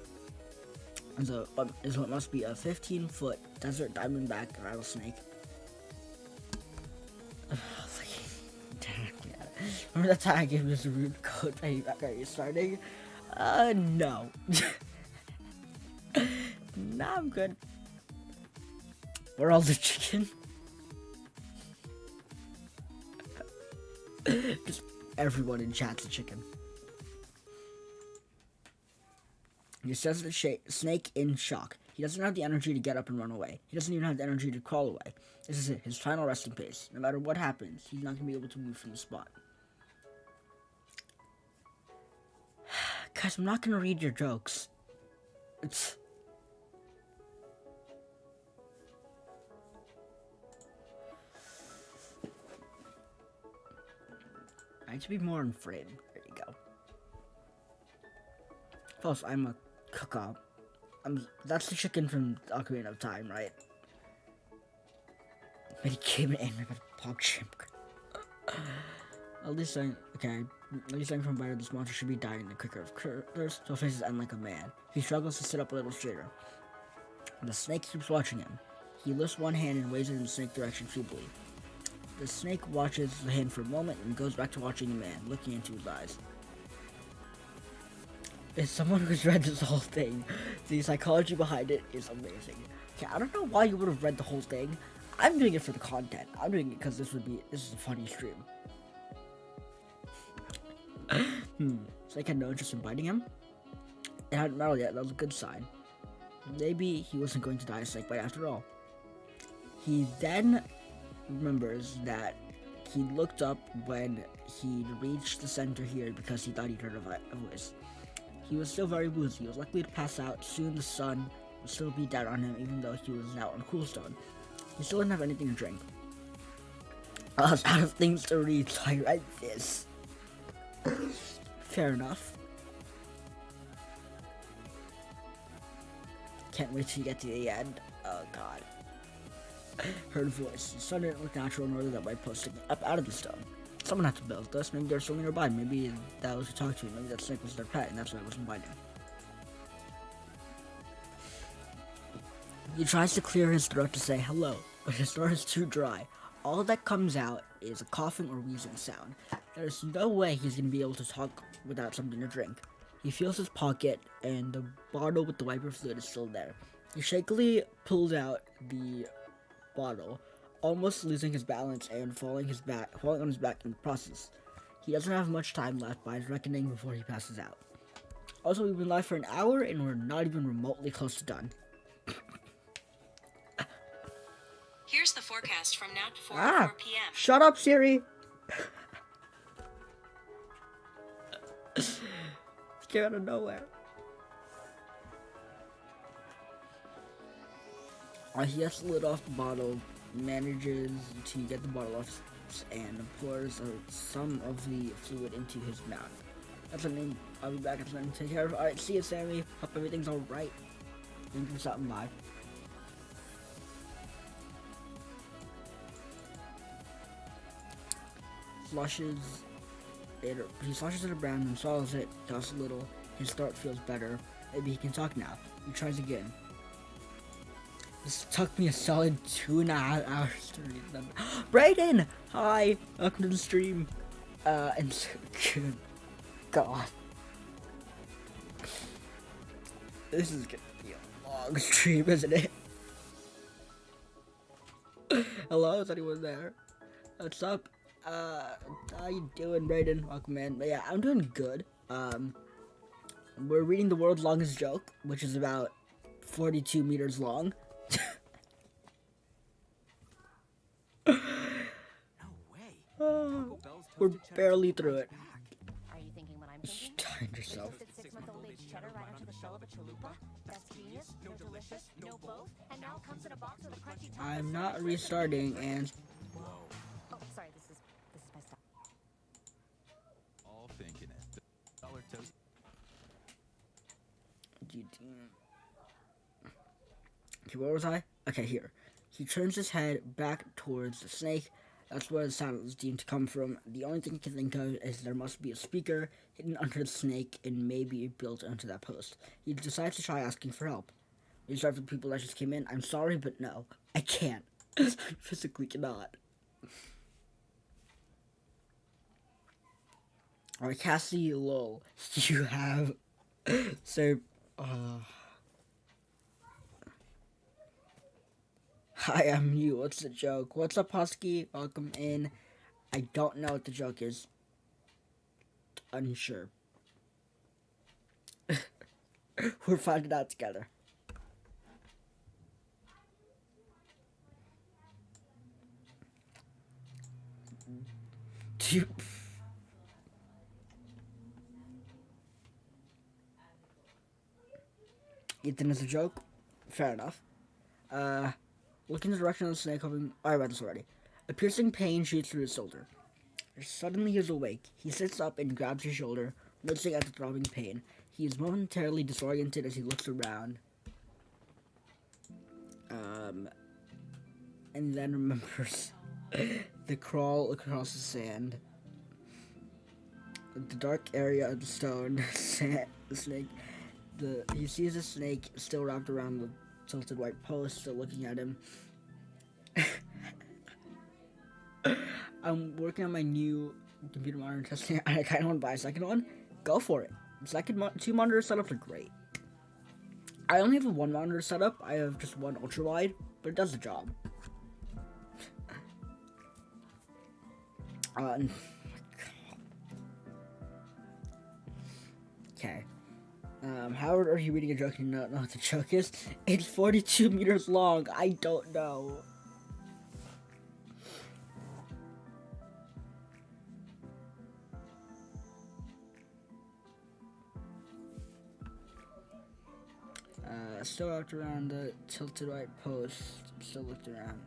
is what must be a 15-foot desert diamondback rattlesnake. Remember that time I gave this rude code back at you starting? No. Nah, I'm good. We're all the chicken. Just everyone in chat's a chicken. He says the snake in shock. He doesn't have the energy to get up and run away. He doesn't even have the energy to crawl away. This is it, his final resting place. No matter what happens, he's not going to be able to move from the spot. Guys, I'm not going to read your jokes. It's... I need to be more in frame. There you go. Plus, I'm a cook-up. That's the chicken from Ocarina of Time, right? But he came in with a pog chimp. At least I'm from better, this monster should be dying in the quicker of curves, so faces end like a man. He struggles to sit up a little straighter. The snake keeps watching him. He lifts one hand and waves it in the snake direction feebly. The snake watches the hand for a moment and goes back to watching the man, looking into his eyes. As someone who's read this whole thing, the psychology behind it is amazing. Okay, I don't know why you would have read the whole thing. I'm doing it for the content. I'm doing it because this is a funny stream. Snake had no interest in biting him. It hadn't rattled yet, that was a good sign. Maybe he wasn't going to die a snake bite after all. He then remembers that he looked up when he reached the center here because he thought he'd heard a voice. He was still very woozy. He was likely to pass out. Soon the sun would still beat down on him even though he was now on Coolstone. He still didn't have anything to drink. I was out of things to read, so I read this. Fair enough. Can't wait till you get to the end. Oh god. Heard a voice. The sun didn't look natural nor that white post sticking up out of the stone. Someone had to build this. Maybe they're still nearby. Maybe that was who talked to him. Maybe that snake was their pet and that's why it wasn't biting. He tries to clear his throat to say hello, but his throat is too dry. All that comes out is a coughing or wheezing sound. There's no way he's going to be able to talk without something to drink. He feels his pocket, and the bottle with the wiper fluid is still there. He shakily pulls out the bottle, almost losing his balance and falling on his back in the process. He doesn't have much time left by his reckoning before he passes out. Also, we've been live for an hour, and we're not even remotely close to done. Here's the forecast from now to 4 p.m. Shut up, Siri! Came out of nowhere. He gets the lid off the bottle, manages to get the bottle off, and pours some of the fluid into his mouth. That's something I'll be back at the end to take care of. Alright, see you, Sammy. Hope everything's alright. Thank you for stopping by. He slushes it around and swallows it just a little. His throat feels better. Maybe he can talk now. He tries again. This took me a solid 2.5 hours to read them. Brayden! Hi! Welcome to the stream. And good God. This is gonna be a long stream, isn't it? Hello, is anyone there? What's up? How you doing, Brayden? Welcome in. But yeah, I'm doing good. We're reading the world's longest joke, which is about 42 meters long. No way. We're barely through it. Are you thinking what I'm thinking? Timed yourself. Toasted 6-month-old aged cheddar right onto the shell of a chalupa? That's genius, no delicious, no both, and now comes in a box with a crunchy top. I'm not restarting, and Oh, sorry, this is my stuff. All thinking it. Dollar toast. Okay, where was I? Okay, here. He turns his head back towards the snake. That's where the sound was deemed to come from. The only thing I can think of is there must be a speaker hidden under the snake and maybe built onto that post. He decides to try asking for help. These are for the people that just came in. I'm sorry, but no. I can't. I physically cannot. Alright, Cassie, lol. You have... So... Hi, I'm you. What's the joke? What's up, Husky? Welcome in. I don't know what the joke is. Unsure. We're finding out together. Dude. Ethan is a joke. Fair enough. Looking in the direction of the snake, hoping. I read this already. A piercing pain shoots through his shoulder. Suddenly, he is awake. He sits up and grabs his shoulder, noticing at the throbbing pain. He is momentarily disoriented as he looks around. And then remembers the crawl across the sand. The dark area of the stone, the snake. He sees the snake still wrapped around the tilted white post, still looking at him. I'm working on my new computer monitor testing. I kind of want to buy a second one. Go for it. Two monitor setups are great. I only have a one monitor setup. I have just one ultra wide, but it does the job. Okay. Howard, are you reading a joke? You don't know what the joke is? It's 42 meters long. I don't know. Still wrapped around the tilted right post. Still looked around.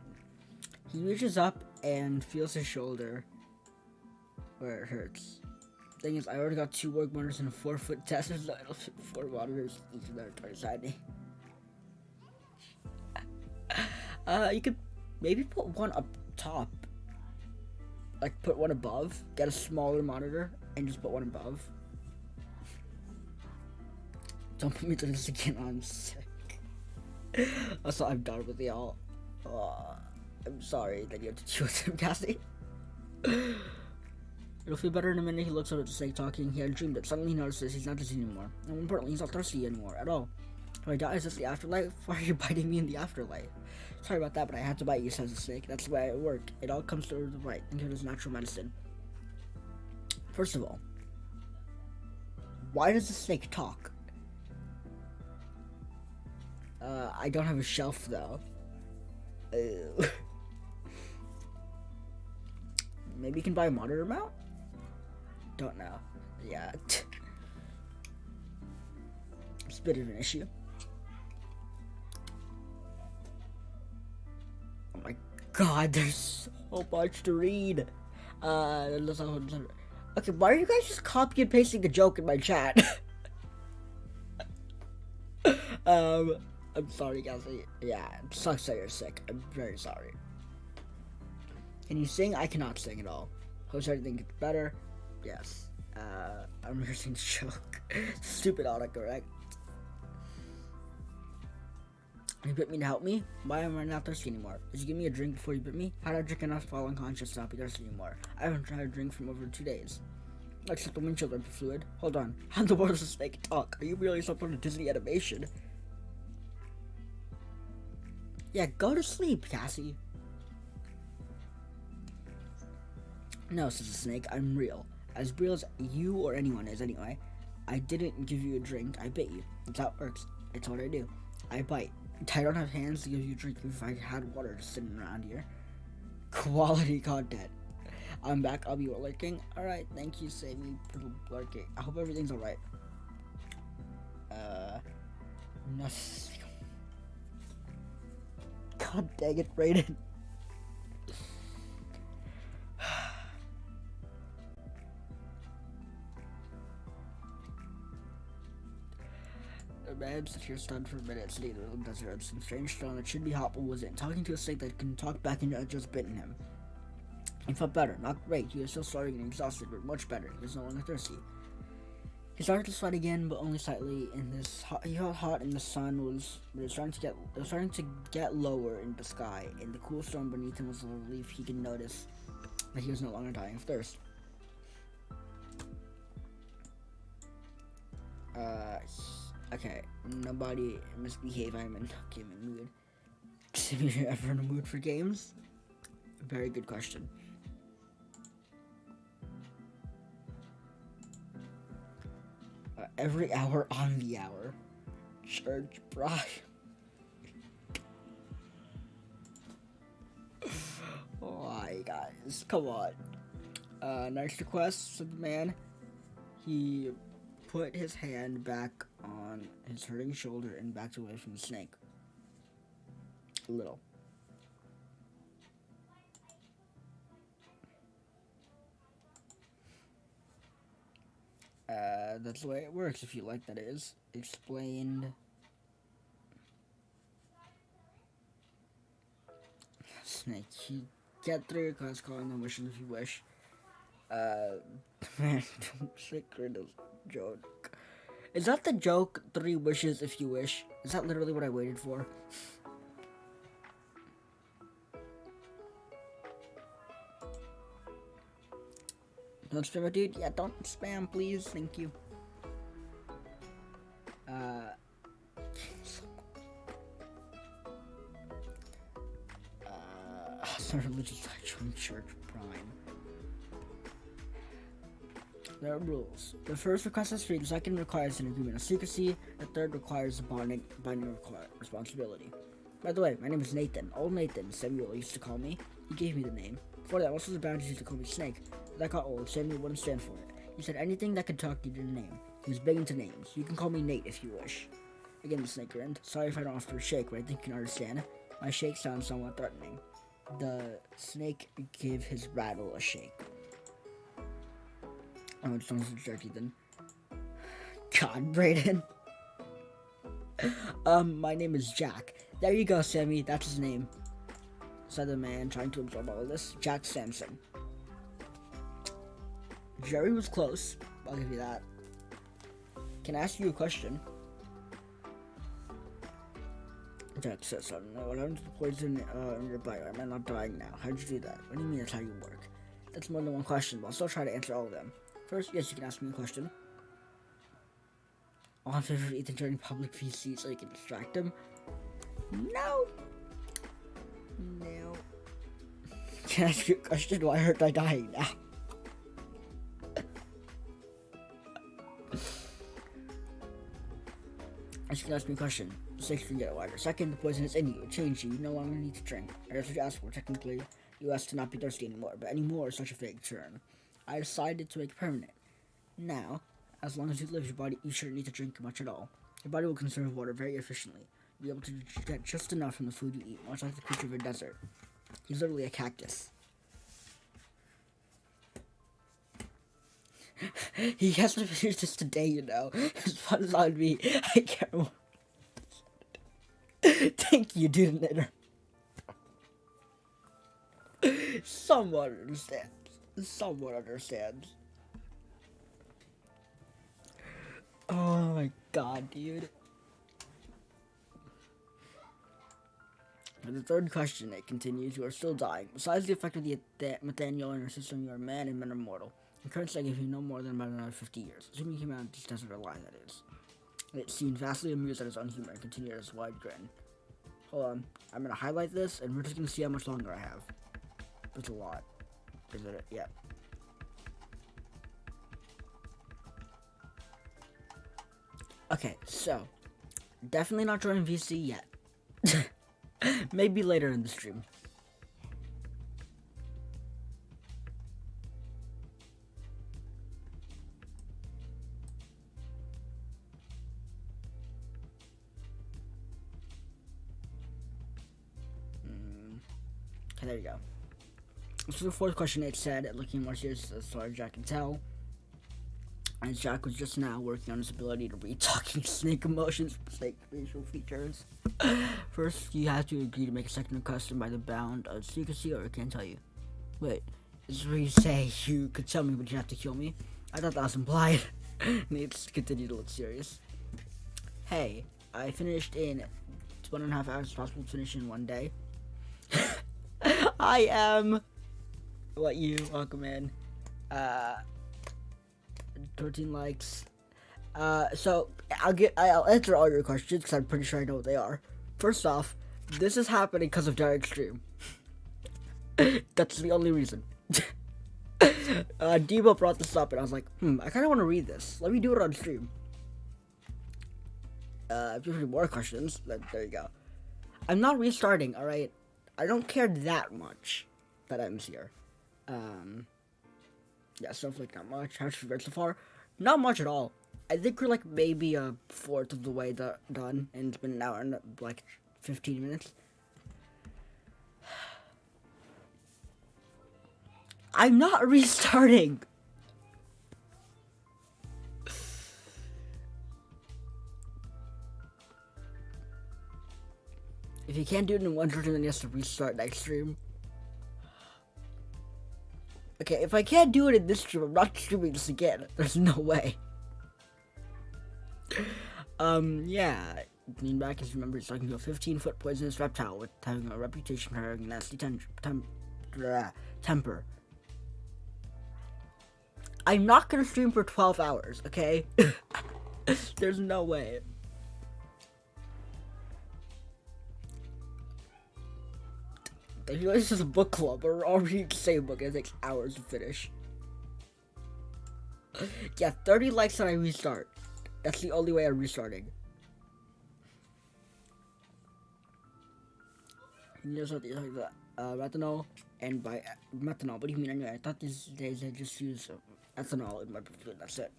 He reaches up and feels his shoulder where it hurts. Thing is, I already got 2 work monitors and a 4-foot test, so it'll fit 4 monitors, each of them beside me. You could maybe put one up top. Like, put one above, get a smaller monitor, and just put one above. Don't put me through this again, I'm sick. Also, I'm done with y'all. I'm sorry that you have to deal with him, Cassie. It'll feel better in a minute. He looks up at the snake talking. He had dreamed it. Suddenly he notices he's not dizzy anymore. And more importantly, he's not thirsty anymore at all. If I die, is this the afterlife? Why are you biting me in the afterlife? Sorry about that, but I had to bite you, says the snake. That's the way I work. It all comes to the right. Think of it as natural medicine. First of all, why does the snake talk? I don't have a shelf, though. Maybe you can buy a monitor mount? Don't know. Yeah. It's a bit of an issue. Oh my god, there's so much to read. Okay, why are you guys just copy and pasting the joke in my chat? I'm sorry, guys. Yeah, it sucks that you're sick. I'm very sorry. Can you sing? I cannot sing at all. Hope everything gets better. Yes. I'm rehearsing the joke. Stupid autocorrect. You bit me to help me? Why am I not thirsty anymore? Did you give me a drink before you bit me? How did I drink enough to fall unconscious to not be thirsty anymore? I haven't tried a drink from over 2 days. Except the windshield wiper fluid. Hold on. How in the world does a snake talk? Are you really some sort of Disney animation? Yeah, go to sleep, Cassie. No, says the snake, I'm real. As real as you or anyone is, anyway. I didn't give you a drink, I bit you. That's how it works. It's what I do. I bite. I don't have hands to give you a drink if I had water just sitting around here. Quality content. I'm back, I'll be lurking. Alright, thank you, save me for lurking. I hope everything's alright. Nothing. God dang it, Brayden. The man sits here stunned for minutes, neither of them does it. Some strange stone that should be hot but wasn't. Talking to a snake that can talk back and just bitten him. He felt better, not great. He was still starving and exhausted, but much better. He was no longer thirsty. He started to sweat again, but only slightly. He felt hot, and the sun was starting to get lower in the sky. And the cool stone beneath him was a relief. He could notice that he was no longer dying of thirst. Okay. Nobody misbehave. I'm in a gaming mood. Are you ever in a mood for games? Very good question. Every hour on the hour. Church Brian. Why, guys? Come on. Nice request, said the man. He put his hand back on his hurting shoulder and backed away from the snake. A little. That's the way it works, if you like, that is. Explained. Snake. You get 3 requests calling them wishes if you wish. Man, don't say Kratos joke. Is that the joke? 3 wishes if you wish? Is that literally what I waited for? Don't spam it, dude. Yeah, don't spam, please. Thank you. Some religious join Church Prime. There are rules. The first request is free, the second requires an agreement of secrecy, the third requires a binding responsibility. By the way, my name is Nathan. Old Nathan, Samuel used to call me. He gave me the name. Before that, most of the boundaries used to call me Snake. As I got old, Samuel wouldn't stand for it. He said anything that could talk needed a name. He was big into names. You can call me Nate if you wish. Again, the snake grinned. Sorry if I don't offer a shake, but I think you can understand. My shake sounds somewhat threatening. The snake gave his rattle a shake. Oh, it sounds like jerky then. God, Brayden. My name is Jack. There you go, Sammy. That's his name. Said the man trying to absorb all of this. Jack Sampson. Jerry was close. I'll give you that. Can I ask you a question? Jack said something. What happened to the poison in your body? Am I not dying now? How'd you do that? What do you mean that's how you work? That's more than one question, but I'll still try to answer all of them. First, yes, you can ask me a question. On favorite Ethan during public VC so you can distract him? No. No. Can I ask you a question? Why aren't I dying now? You can ask me a question. Six, can get wider. Second, the poison is in you. It changed you. You no longer need to drink. I guess what you asked for. Technically, you asked to not be thirsty anymore, but anymore is such a vague term. I decided to make it permanent. Now, as long as you live, you shouldn't need to drink much at all. Your body will conserve water very efficiently. You'll be able to get just enough from the food you eat, much like the creature of a desert. He's literally a cactus. He has to finish this today, you know. His fun is on me. I can't. Thank you, dude. Knitter. Someone understands. Someone understands. Oh my god, dude. And the third question, it continues, you are still dying. Besides the effect of the methanol in your system, you are man and men are mortal. In current state, give you no more than about another 50 years. Assuming humanity doesn't rely, that is. It seemed vastly amused at his own humor and continued his wide grin. Hold on, I'm gonna highlight this, and we're just gonna see how much longer I have. It's a lot. Is it? Yeah. Okay, so definitely not joining VC yet. Maybe later in the stream. Okay, there you go. So the fourth question, it said, looking more serious as far as Jack can tell, as Jack was just now working on his ability to read talking snake emotions, snake facial features. First, you have to agree to make a second request by the bound of secrecy, or I can't tell you. Wait, this is where you say you could tell me, but you have to kill me? I thought that was implied. Let's continue to look serious. Hey, I finished in 1.5 hours. It's possible to finish in 1 day. I am. What you? Welcome in. 13 likes. So I'll answer all your questions because I'm pretty sure I know what they are. First off, this is happening because of Derek Stream. That's the only reason. Debo brought this up and I was like, I kind of want to read this. Let me do it on stream. If you have any more questions, then there you go. I'm not restarting, alright? I don't care that much that M's here. Yeah, Snowflake, not much. How's your read so far? Not much at all. I think we're like maybe a fourth of the way done, and it's been an hour and like 15 minutes. I'm not restarting. If you can't do it in one stream, then you have to restart next stream. Okay, if I can't do it in this stream, I'm not streaming this again. There's no way. Yeah. Meanback is remembered talking to a 15-foot poisonous reptile with having a reputation for having nasty temper. I'm not gonna stream for 12 hours, okay? There's no way. I feel like this is a book club, or I'll read the same book, it takes hours to finish. Yeah, 30 likes and I restart. That's the only way I'm restarting. You know something like that, retinol, and by methanol, what do you mean anyway? I thought these days I just use ethanol in my food, that's it.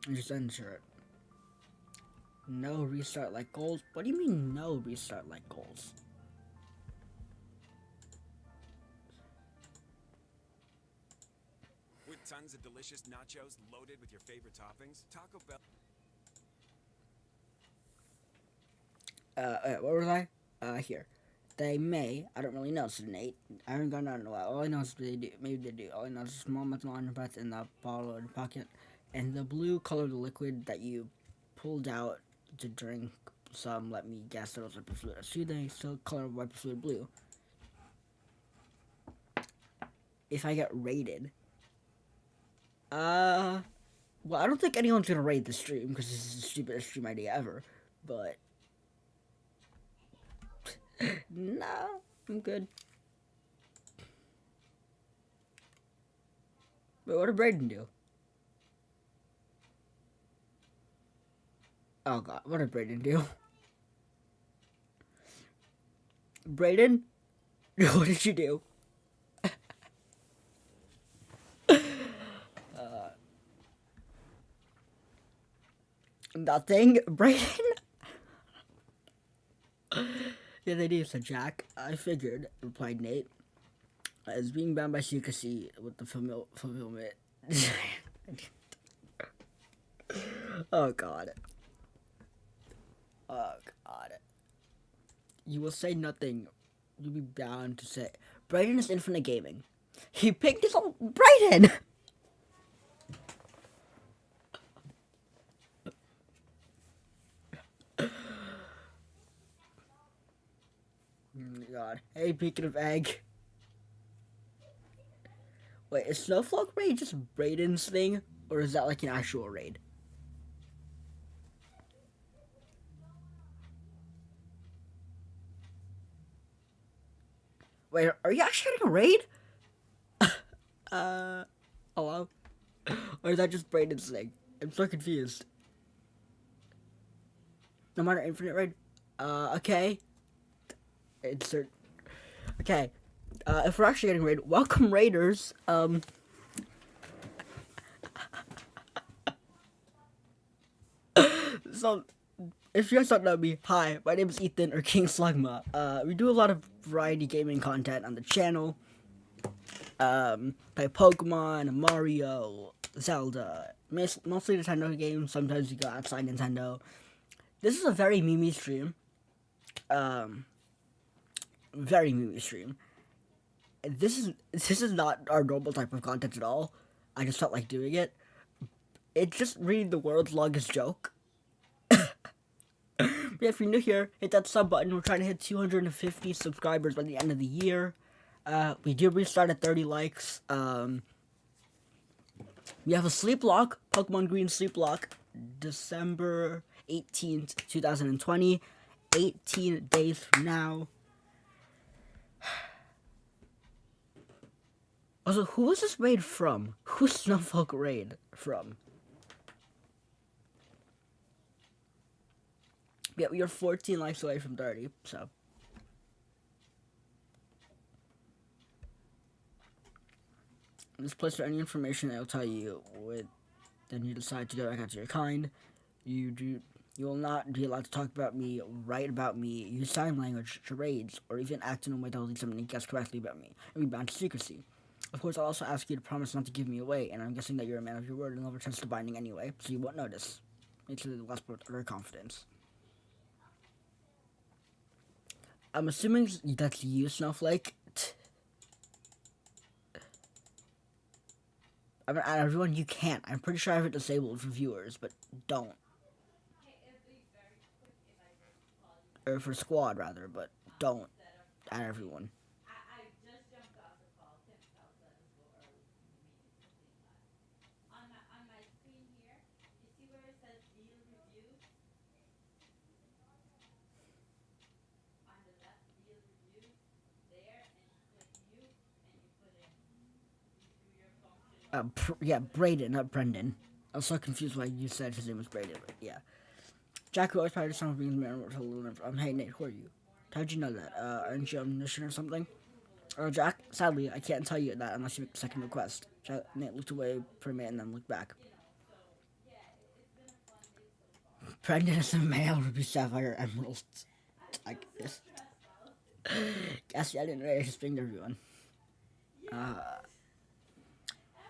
I just ensure it. No restart like goals? What do you mean no restart like goals? With tons of delicious nachos loaded with your favorite toppings, Taco Bell. What was I? Here. They may, I don't really know, said Nate. I haven't gone down in a while. All I know is they do, maybe they do. All I know is a small methanol in your breath in the bottle or the pocket, and the blue colored liquid that you pulled out to drink some, let me guess, that was wiper fluid. See, they still color wiper fluid blue. If I get raided, well, I don't think anyone's gonna raid the stream because this is the stupidest stream idea ever. But no, I'm good. Wait, what did Brayden do? Oh god, what did Brayden do? Brayden, what did you do? Nothing, Brayden. Yeah, they do, said Jack. I figured, replied Nate. As being bound by secrecy with the fulfillment. Oh god. Oh god. You will say nothing. You'll be bound to say. Brayden is Infinite Gaming. He picked his own. Brayden! God. Hey, speaking of egg. Wait, is Snowflake Raid just Brayden's thing? Or is that like an actual raid? Wait, are you actually getting a raid? Hello? Or is that just Brayden's thing? I'm so confused. No matter infinite raid? Okay. Insert. Okay. If we're actually getting raided, welcome raiders. So, if you guys don't know me, hi, my name is Ethan or King Slugma. We do a lot of variety gaming content on the channel. Play Pokemon, Mario, Zelda, mostly Nintendo games. Sometimes we go outside Nintendo. This is a very Mimi stream. Very Mimi stream. This is not our normal type of content at all. I just felt like doing it. It's just reading the world's longest joke. Yeah, if you're new here, hit that sub button. We're trying to hit 250 subscribers by the end of the year. We did restart at 30 likes. We have a sleep lock, Pokemon Green sleep lock, December 18th, 2020. 18 days from now. Also, who was this raid from? Who's Snowflake raid from? Yeah, we are 14 likes away from 30, so. In this place for any information that will tell you with then you decide to go back out to your kind. You will not be allowed to talk about me, write about me, use sign language, charades, or even act in a way that will lead someone to guess correctly about me, and be bound to secrecy. Of course, I'll also ask you to promise not to give me away, and I'm guessing that you're a man of your word and never trust the binding anyway, so you won't notice. It's the last part of her confidence. I'm assuming that's you, Snowflake. I mean, everyone, you can't. I'm pretty sure I have it disabled for viewers, but don't. Or for squad, rather, but don't. Add everyone. Yeah, Brayden, not Brendan. I was so confused why you said his name was Brayden, but yeah. Jack always tried to sound being the man. Hey Nate, who are you? How'd you know that? Aren't you omniscient or something? Jack, sadly, I can't tell you that unless you make a second request. Nate looked away for a minute and then looked back. Brendan is a male, Ruby Sapphire Emerald. I guess. Cassie, I didn't really explain to everyone.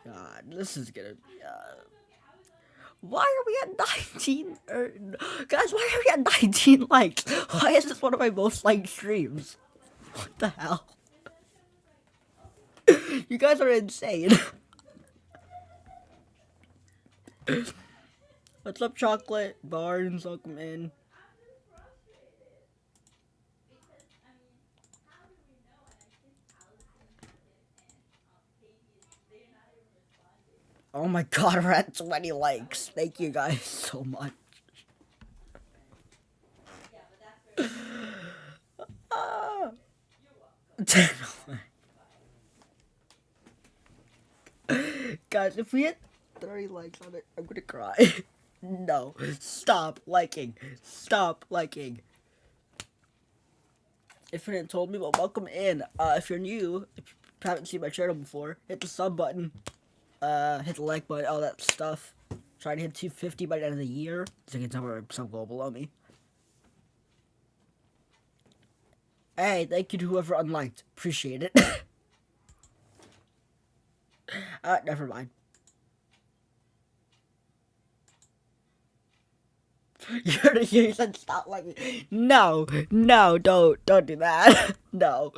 God, this is gonna be, why are we at 19, guys, why are we at 19 likes? Why is this one of my most liked streams? What the hell? You guys are insane. What's up, Chocolate? Barnes, welcome in. Oh my god, we're at 20 likes. Thank you guys so much. Guys, if we hit 30 likes on it, I'm gonna cry. No, stop liking. Stop liking. Infinite told me, well, welcome in. If you're new, if you haven't seen my channel before, hit the sub button. Hit the like button, all that stuff. Try to hit 250 by the end of the year, so you can tell where some goal below me. Hey, thank you to whoever unliked. Appreciate it. Never mind. You said stop liking. No, don't do that. No.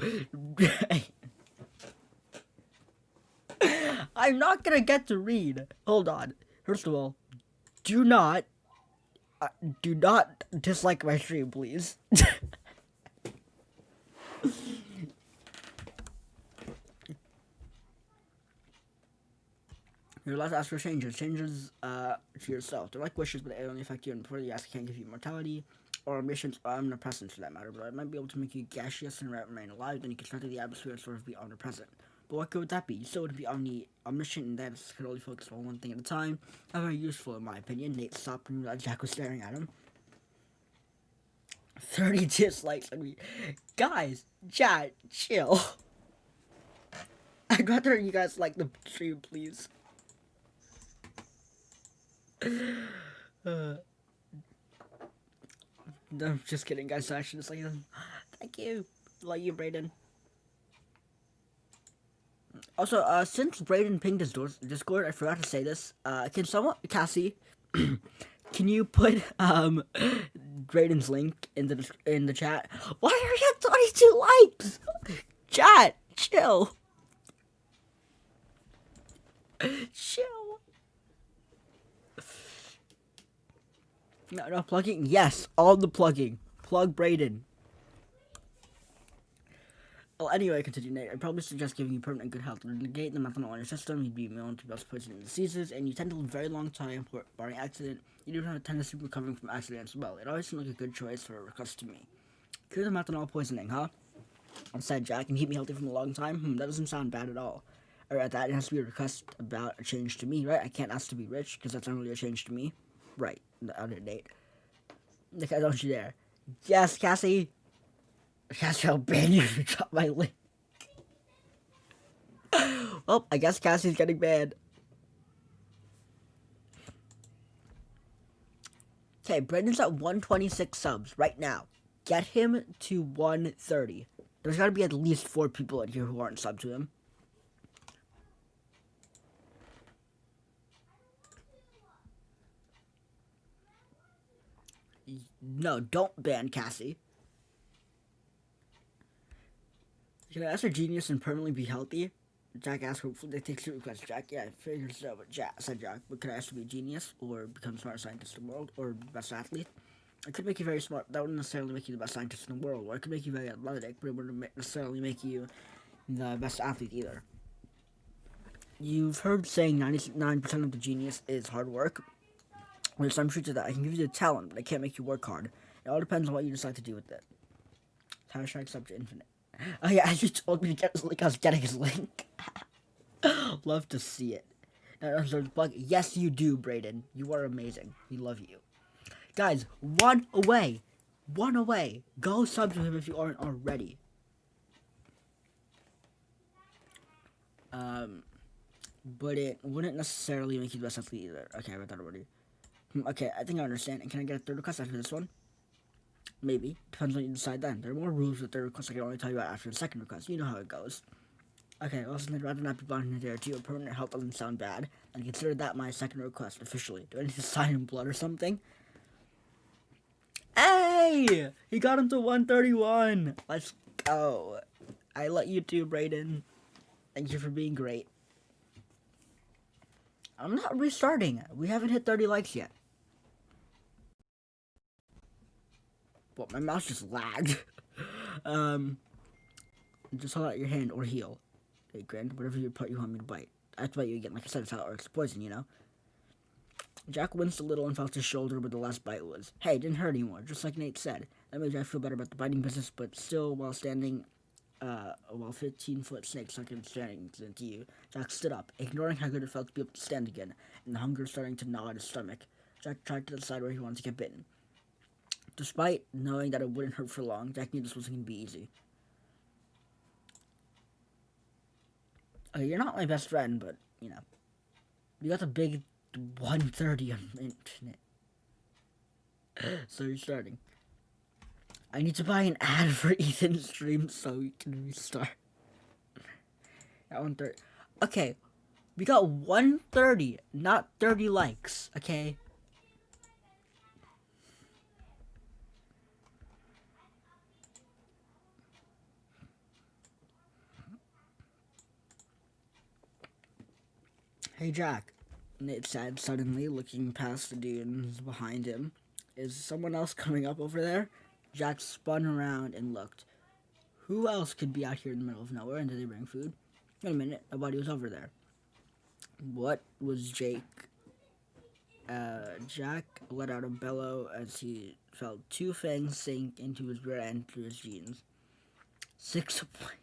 I'm not gonna get to read. Hold on. First of all, do not dislike my stream, please. You're allowed to ask for changes. Changes to yourself. They're like wishes, but they only affect you, and before you ask, can't give you immortality or omniscience or omnipresence for that matter. But I might be able to make you gaseous and remain alive, then you can start the atmosphere and sort of be omnipresent. But what good would that be? You still would be omniscient, and that could only focus on one thing at a time. Not very useful, in my opinion. Nate stopped and realized Jack was staring at him. 30 dislikes on me. Guys, chat, chill. I'd rather you guys like the stream, please. No, just kidding, guys. Actually, just like, thank you. Love you, Brayden. Also, since Brayden pinged his Discord, I forgot to say this. Can someone, Cassie, can you put Brayden's link in the chat? Why are you at 22 likes? Chat, chill. Chill. No plugging. Yes, all the plugging. Plug Brayden. Well, anyway, continue, Nate. I'd probably suggest giving you permanent good health. To negate the methanol in your system, you'd be immune to most poison diseases, and you tend to live a very long time, barring accident. You do have a tendency of recovering from accidents as well. It always seemed like a good choice for a request to me. Cure the methanol poisoning, huh? Said Jack, and keep me healthy for a long time? That doesn't sound bad at all. Or at that, it has to be a request about a change to me, right? I can't ask to be rich, because that's not really a change to me. Right, the other Nate. Nick, don't you dare. Yes, Cassie. Cassie, I'll ban you if you drop my link. Well, I guess Cassie's getting banned. Okay, Brendan's at 126 subs right now. Get him to 130. There's gotta be at least 4 people in here who aren't subbed to him. No, don't ban Cassie. Can I ask for genius and permanently be healthy? Jack asked, hopefully they take two requests. Jack, yeah, I figured it out, but said Jack, but could I ask to be a genius, or become the smartest scientist in the world, or best athlete? It could make you very smart. That wouldn't necessarily make you the best scientist in the world, or it could make you very athletic, but it wouldn't necessarily make you the best athlete either. You've heard saying 99% of the genius is hard work. Well, so I'm true to that. I can give you the talent, but I can't make you work hard. It all depends on what you decide to do with it. Hashtag subject infinite. Oh yeah, as you told me to get his link, I was getting his link. Love to see it. Yes, you do, Brayden. You are amazing. We love you. Guys, one away. One away. Go sub to him if you aren't already. But it wouldn't necessarily make you the best athlete either. Okay, I read that already. Okay, I think I understand. And can I get a third request after this one? Maybe. Depends on you decide then. There are more rules with third request I can only tell you about after the second request. You know how it goes. Okay, listen, I'd rather not be bonded in there to you. A permanent help doesn't sound bad. And consider that my second request officially. Do I need to sign in blood or something? Hey! He got him to 131! Let's go. I let you do, Brayden. Thank you for being great. I'm not restarting. We haven't hit 30 likes yet. Well, my mouse just lagged. Just hold out your hand or heal. Okay, Grand, whatever you want me to bite. I have to bite you again. Like I said, it's how it works. Poison, you know? Jack winced a little and felt his shoulder where the last bite was. Hey, it didn't hurt anymore, just like Nate said. That made Jack feel better about the biting business, but still, while 15-foot snake stuck in staring into you, Jack stood up, ignoring how good it felt to be able to stand again, and the hunger starting to gnaw at his stomach. Jack tried to decide where he wanted to get bitten. Despite knowing that it wouldn't hurt for long, Jack knew this wasn't going to be easy. You're not my best friend, but, you know. You got the big 130 on internet. So you're starting. I need to buy an ad for Ethan's stream so we can restart. At 130. Okay. We got 130, not 30 likes, okay? Hey Jack, Nate said suddenly, looking past the dunes behind him. Is someone else coming up over there? Jack spun around and looked. Who else could be out here in the middle of nowhere, and did they bring food? Wait a minute, nobody was over there. What was Jake? Jack let out a bellow as he felt two fangs sink into his rear end through his jeans. 6 points.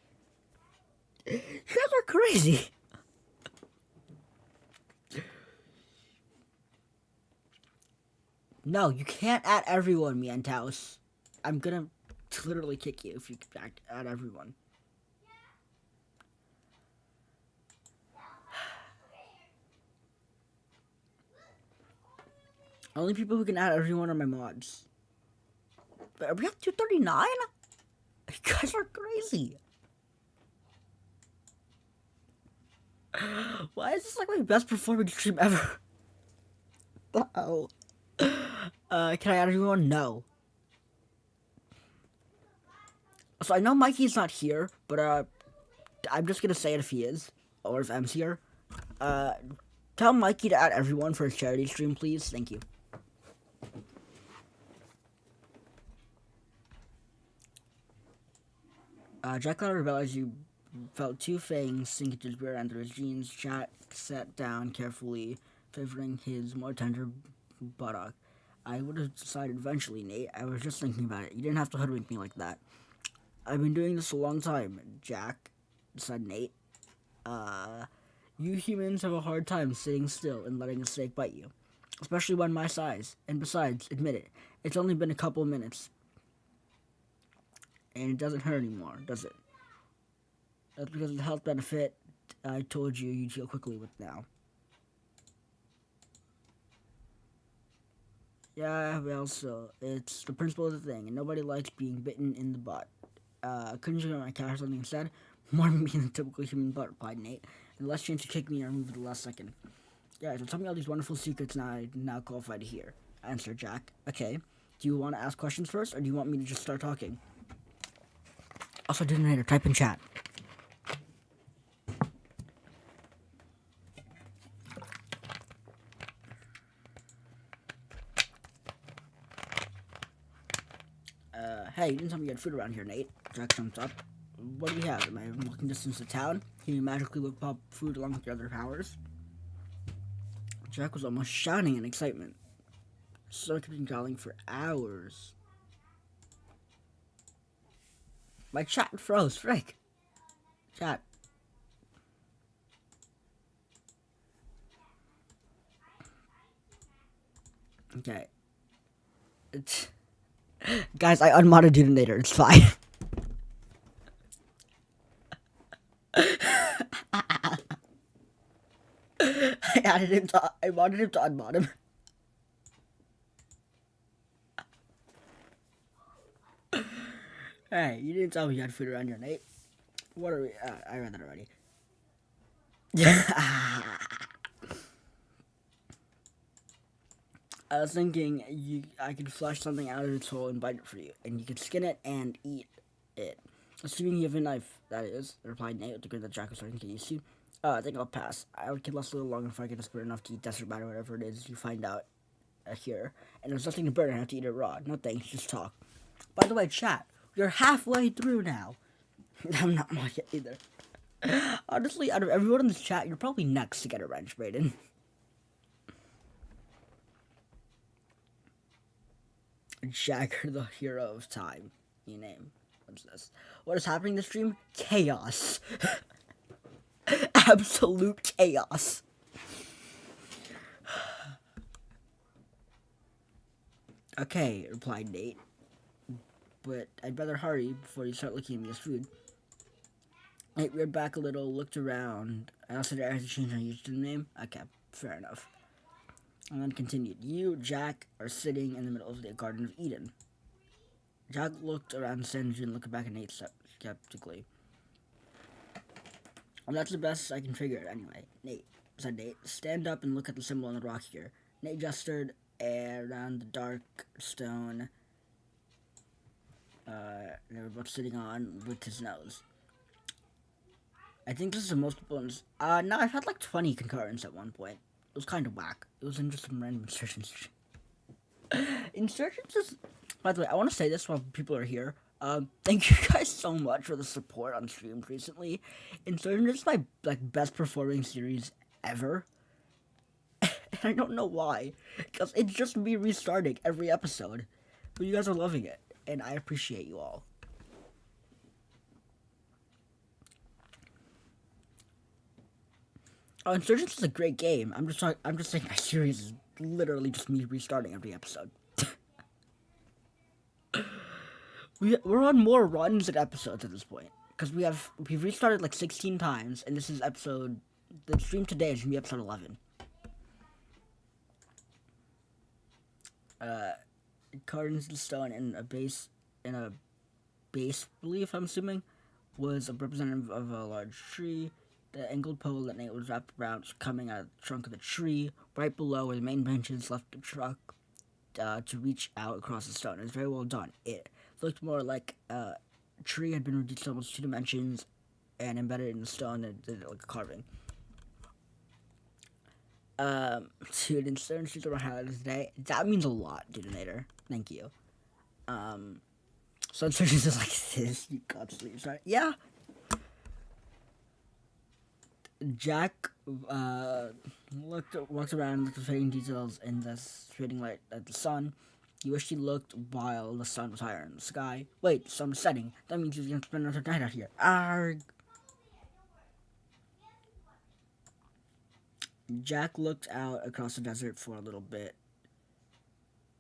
You guys are crazy. No, you can't add everyone, Mientaus. I'm gonna literally kick you if you add everyone. Only people who can add everyone are my mods. But are we at 239? You guys are crazy. Why is this like my best performing stream ever? Uh-oh. Can I add everyone? No. So I know Mikey's not here, but I'm just gonna say it if he is, or if M's here. Tell Mikey to add everyone for his charity stream, please. Thank you. Jack let her realize you felt two fangs sink into his rear end through his jeans. Jack sat down carefully, favoring his more tender buttock. I would have decided eventually, Nate. I was just thinking about it. You didn't have to hoodwink me like that. I've been doing this a long time, Jack, said Nate. You humans have a hard time sitting still and letting a snake bite you. Especially one my size. And besides, admit it, it's only been a couple of minutes. And it doesn't hurt anymore, does it? That's because of the health benefit. I told you you'd heal quickly with now. Yeah, well, so it's the principle of the thing, and nobody likes being bitten in the butt. Couldn't you get my cat or something instead? More me than a typical human butt, replied Nate. And less chance to kick me or move at the last second. Yeah, so tell me all these wonderful secrets now I'm now qualified to hear, answered Jack. Okay, do you want to ask questions first, or do you want me to just start talking? Also, Detonator, type in chat. Hey, you didn't tell me you had food around here, Nate. Jack jumps up. What do we have? Am I in walking distance to town? Can you magically look up food along with your other powers? Jack was almost shouting in excitement. So I could be growling for hours. My chat froze, frick. Chat. Okay. It's... Guys, I unmodded Detonator, it's fine. I wanted him to unmod him. Hey, you didn't tell me you had food around here, Nate. What are we, I read that already. I was thinking I could flush something out of its hole and bite it for you, and you could skin it and eat it. Assuming you have a knife, that is, replied Nate with the grin that Jack was starting to get used to. I think I'll pass. I would last a little longer if I get desperate enough to eat desert bat or whatever it is you find out here. And there's nothing to burn, I have to eat it raw. No thanks, just talk. By the way, chat, you're halfway through now. I'm not much yet either. Honestly, out of everyone in this chat, you're probably next to get a wrench, Brayden. Jack, the hero of time. New name. What's this? What is happening in the stream? Chaos. Absolute chaos. Okay, replied Nate. But I'd better hurry before you start looking at me as food. Nate reared back a little, looked around. I also did I have to change my username name? Okay, fair enough. And then continued. You, Jack, are sitting in the middle of the Garden of Eden. Jack looked around Sandra and looked back at Nate skeptically. Well, that's the best I can figure it anyway. Nate, said Nate, stand up and look at the symbol on the rock here. Nate gestured around the dark stone they were both sitting on with his nose. I think this is the most people in this. No, I've had like 20 concurrents at one point. It was kind of whack. It was in just some random insurgents. Insurgents is... By the way, I want to say this while people are here. Thank you guys so much for the support on streams recently. Insurgents is my best performing series ever. And I don't know why. Because it's just me restarting every episode. But you guys are loving it. And I appreciate you all. Oh, Insurgents is a great game. I'm just saying my series is literally just me restarting every episode. We're on more runs than episodes at this point. Because we've restarted like 16 times, and this is the stream today is gonna be episode 11. Carved in stone and a base belief, I'm assuming, was a representative of a large tree. The angled pole that Nate was wrapped around was coming out of the trunk of the tree. Right below where the main branches left the truck to reach out across the stone. It was very well done. It looked more like a tree had been reduced to almost 2 dimensions and embedded in the stone and did it like a carving. Dude, insurgencies are highlighted today. That means a lot, Detonator. Thank you. So insurgencies is like this. You constantly start. Yeah. Jack walked around, looked at the fading details in the fading light at the sun. He wished he looked while the sun was higher in the sky. Wait, the sun was setting. That means he's gonna spend another night out here. Arrgh. Jack looked out across the desert for a little bit,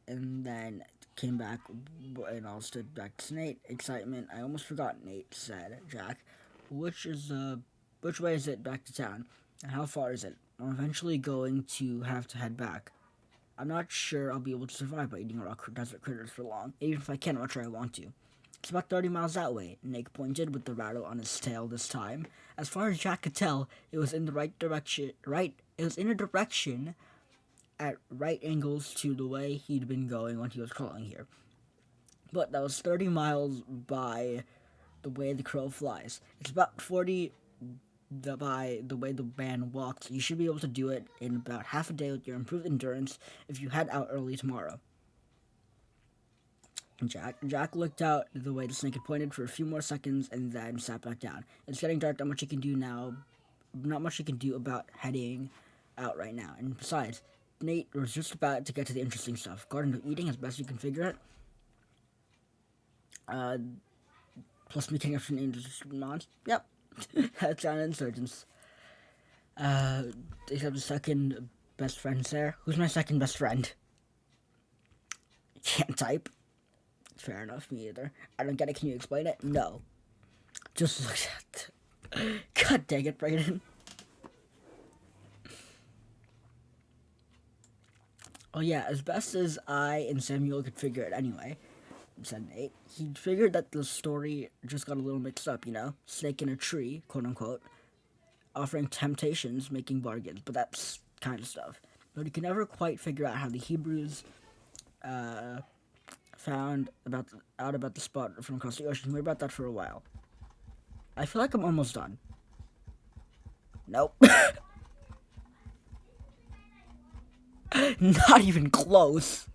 and then came back and all stood back to Nate. Excitement. I almost forgot, Nate said. Jack, which is the Which way is it back to town? And how far is it? I'm eventually going to have to head back. I'm not sure I'll be able to survive by eating raw desert critters for long. Even if I can, I'm not sure I want to. It's about 30 miles that way, Nick pointed with the rattle on his tail this time. As far as Jack could tell, it was in the right direction. It was in a direction at right angles to the way he'd been going when he was crawling here. But that was 30 miles by the way the crow flies. It's about 40 by the way the man walks. You should be able to do it in about half a day with your improved endurance if you head out early tomorrow. Jack looked out the way the snake had pointed for a few more seconds and then sat back down. It's getting dark, not much you can do now. Not much you can do about heading out right now. And besides, Nate was just about to get to the interesting stuff. Garden of eating as best you can figure it. Plus meeting up some mods. Yep. That's on insurgents. Except the second best friend's there. Who's my second best friend? Can't type. Fair enough, me either. I don't get it, can you explain it? No. Just look at it. God dang it, Brayden. Oh yeah, as best as I and Samuel could figure it anyway, said Nate, he figured that the story just got a little mixed up, you know? Snake in a tree, quote unquote, offering temptations, making bargains, but that's kind of stuff. But he could never quite figure out how the Hebrews, found out about the spot from across the ocean. We about that for a while. I feel like I'm almost done. Nope. Not even close.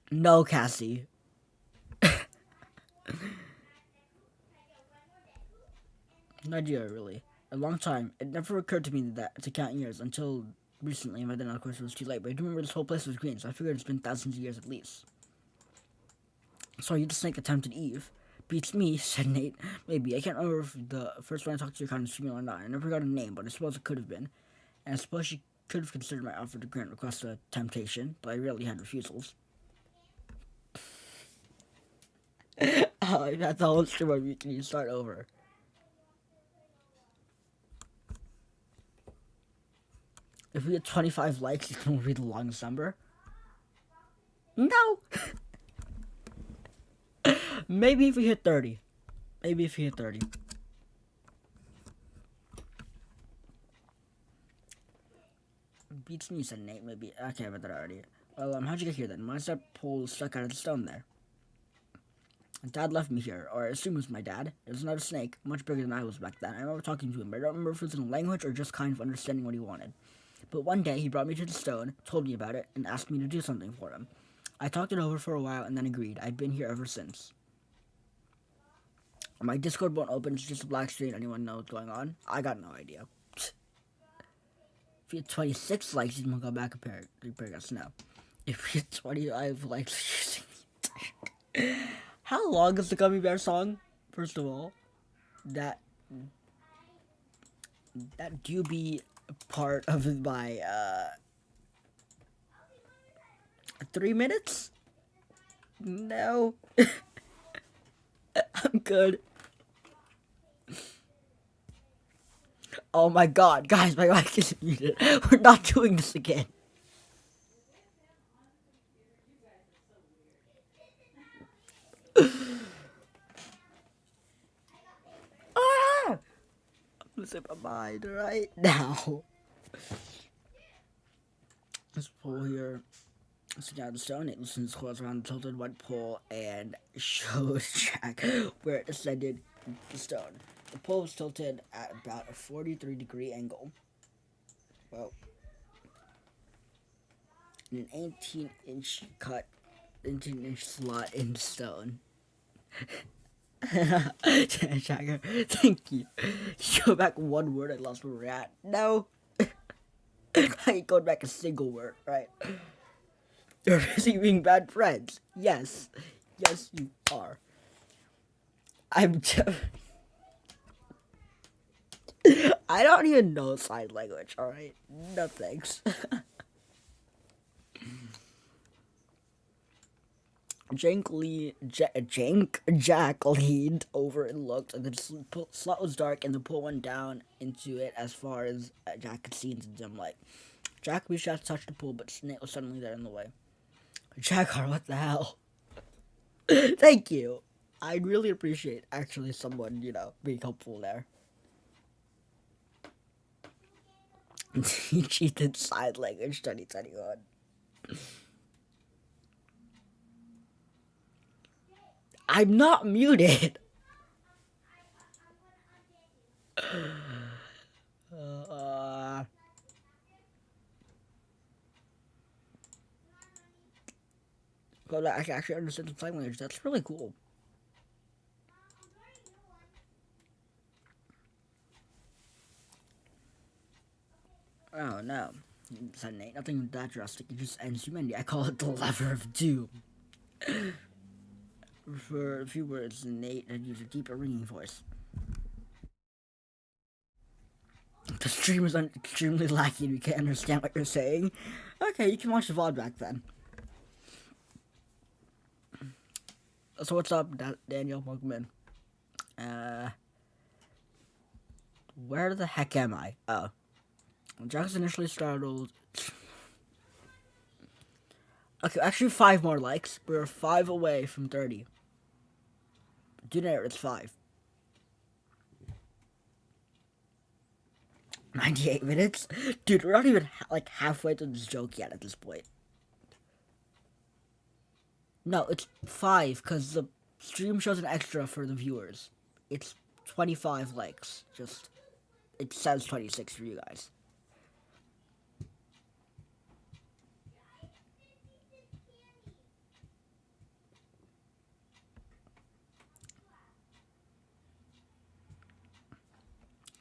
No, Cassie. No idea, really. A long time. It never occurred to me that to count years until recently, and then of course it was too late. But I do remember this whole place was green, so I figured it's been thousands of years at least. So you the snake attempted Eve. Beats me, said Nate. Maybe. I can't remember if the first one I talked to your kind of female or not. I never got a name, but I suppose it could have been. And I suppose she could have considered my offer to grant request a temptation, but I rarely had refusals. Oh, that's the whole story. Can you start over? If we get 25 likes, it's going to be the longest number. No! Maybe if we hit 30. Maybe if we hit 30. Beats me, said Nate. Maybe. Okay, I read that already. Well, how'd you get here then? Why's that pole stuck out of the stone there? Dad left me here, or I assume it was my dad. It was another snake, much bigger than I was back then. I remember talking to him, but I don't remember if it was in language or just kind of understanding what he wanted. But one day, he brought me to the stone, told me about it, and asked me to do something for him. I talked it over for a while and then agreed. I'd been here ever since. My Discord won't open, it's just a black screen. Anyone know what's going on? I got no idea. If you had 26 likes, you can go back and compare us now. If you had 25 likes, how long is the Gummy Bear song? First of all, that do be part of my 3 minutes? No. I'm good. Oh my god, guys, my mic is muted. We're not doing this again. I'm losing my mind right now. This pole here. Sit down the stone, it listens close around the tilted white pole and shows Jack where it descended the stone. The pole was tilted at about a 43-degree angle. Well, an 18-inch cut, 18-inch slot in stone. Jagger, thank you. Go back one word, I lost where we're at. No. I ain't going back a single word, right? You're busy being bad friends. Yes. Yes, you are. I'm I don't even know sign language, alright? No thanks. Jack leaned over and looked, and the slot was dark, and the pool went down into it as far as Jack could see into the dim light. Jack reached out to touch the pool, but Snake was suddenly there in the way. Jack, what the hell? Thank you. I really appreciate actually someone, being helpful there. He cheated side language 2021. I'm not muted. Well, I can actually understand the sign language. That's really cool. Oh no, said Nate. Nothing that drastic. It just ends humanity. I call it the lever of doom. For a few words, Nate had used a deeper, ringing voice. The stream is extremely laggy. We can't understand what you're saying. Okay, you can watch the VOD back then. So what's up, Daniel? Welcome in. Where the heck am I? Oh. Jack was initially startled. Okay, actually 5 more likes. We're 5 away from 30. Junior, it's 5. 98 minutes? Dude, we're not even halfway through this joke yet at this point. No, it's 5, because the stream shows an extra for the viewers. It's 25 likes. Just, it says 26 for you guys.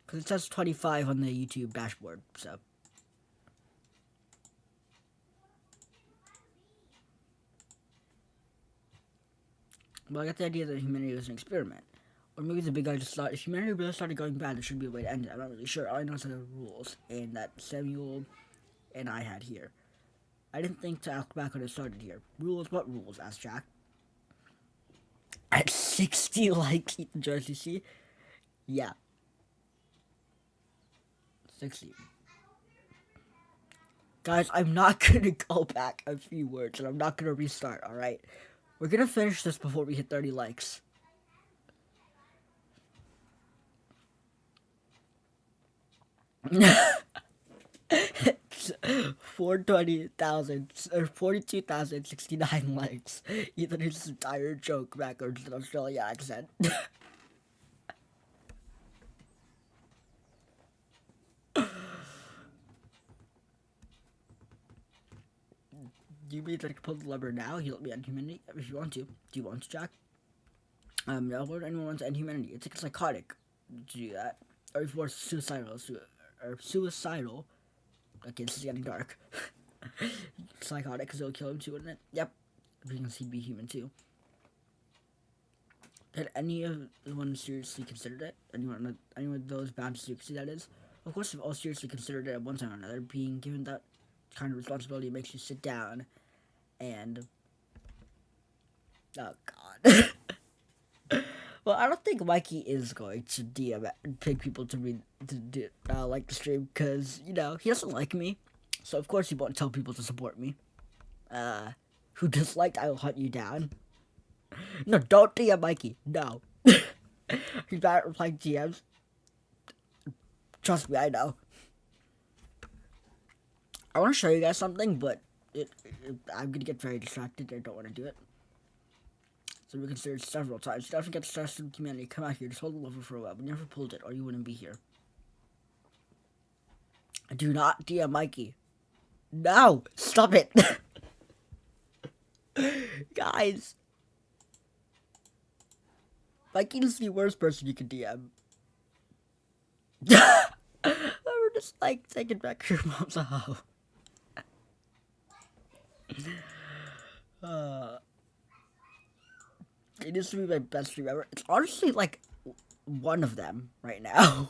Because it says 25 on the YouTube dashboard, so. Well, I got the idea that humanity was an experiment. Or maybe the big guy just thought, if humanity really started going bad, there should be a way to end it. I'm not really sure. All I know is the rules, and that Samuel and I had here. I didn't think to ask back when it started here. Rules? What rules? Asked Jack. At 60 likes, Ethan Jersey C? Yeah. 60. Guys, I'm not gonna go back a few words, and I'm not gonna restart, alright? We're gonna finish this before we hit 30 likes. It's 420,000 or 42,069 likes. Ethan his entire joke backwards in Australian accent. Do you mean that I can pull the lever now? You let me end humanity if you want to. Do you want to, Jack? No, why would anyone want to end humanity? It's like psychotic to do that. Or if you're suicidal. Okay, this is getting dark. Psychotic, because it'll kill him too, wouldn't it? Yep. Because he'd be human too. Had anyone seriously considered it? Anyone of those bound to secrecy, that is? Of course, they've all seriously considered it at one time or another. Being given that kind of responsibility makes you sit down and... Oh, God. Well, I don't think Mikey is going to DM pick people to read like the stream because he doesn't like me, so of course he won't tell people to support me. Who disliked, I will hunt you down. No, don't DM Mikey. No, he's bad at replying DMs. Trust me, I know. I want to show you guys something, but I'm gonna get very distracted. I don't want to do it. So we considered several times. Don't forget to start student community. Come out here. Just hold the lever for a while. We never pulled it, or you wouldn't be here. Do not DM Mikey. No! Stop it! Guys. Mikey's the worst person you can DM. We're just taking back your mom's house. It used to be my best stream ever. It's honestly one of them right now.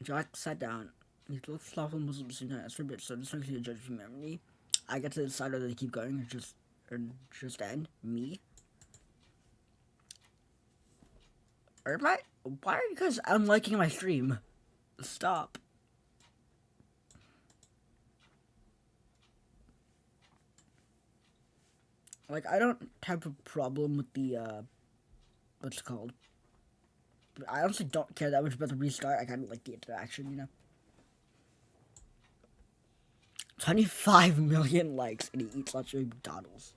Jack sat down These little slothful Muslims unite for bits, so just makes you a judge of humanity. I get to decide whether they keep going or just end. Me. Or am I? Why are you guys unliking my stream? Stop. Like, I don't have a problem with the, what's it called? I honestly don't care that much about the restart. I kind of like the interaction, you know? 25 million likes, and he eats lots of McDonald's.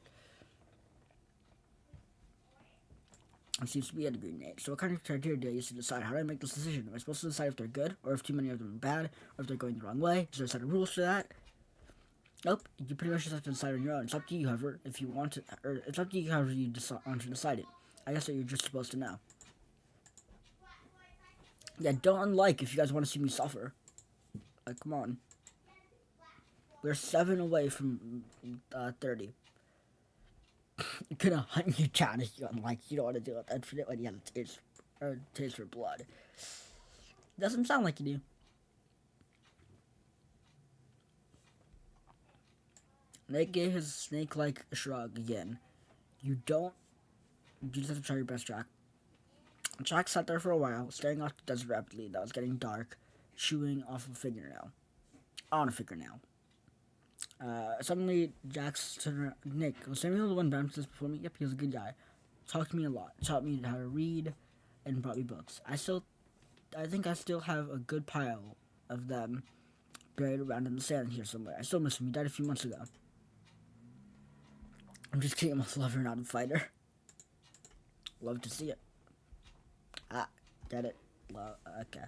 It seems to be at a green age. So what kind of criteria do I use to decide how do I make this decision? Am I supposed to decide if they're good, or if too many of them are bad, or if they're going the wrong way? Is there a set of rules for that? Nope. You pretty much just have to decide on your own. It's up to you, however, if you want to, or it's up to you, however, you want to decide it. I guess that you're just supposed to know. Yeah, don't unlike if you guys want to see me suffer. Like, come on. We're 7 away from 30. I'm gonna hunt you down if you unlike. You don't want to do it. I'd forget when you have a taste for blood. Doesn't sound like you do. Nate gave his snake-like shrug again. You just have to try your best, Jack. Jack sat there for a while, staring off the desert rapidly that was getting dark, chewing off a fingernail. On a fingernail. Suddenly, Jack's turned Nick, was Samuel the one bounced this before me? Yep, he was a good guy. Taught me a lot. Taught me how to read, and brought me books. I think I still have a good pile of them buried around in the sand here somewhere. I still miss him. He died a few months ago. I'm just kidding. I'm a lover, not a fighter. Love to see it. Ah, get it. Okay.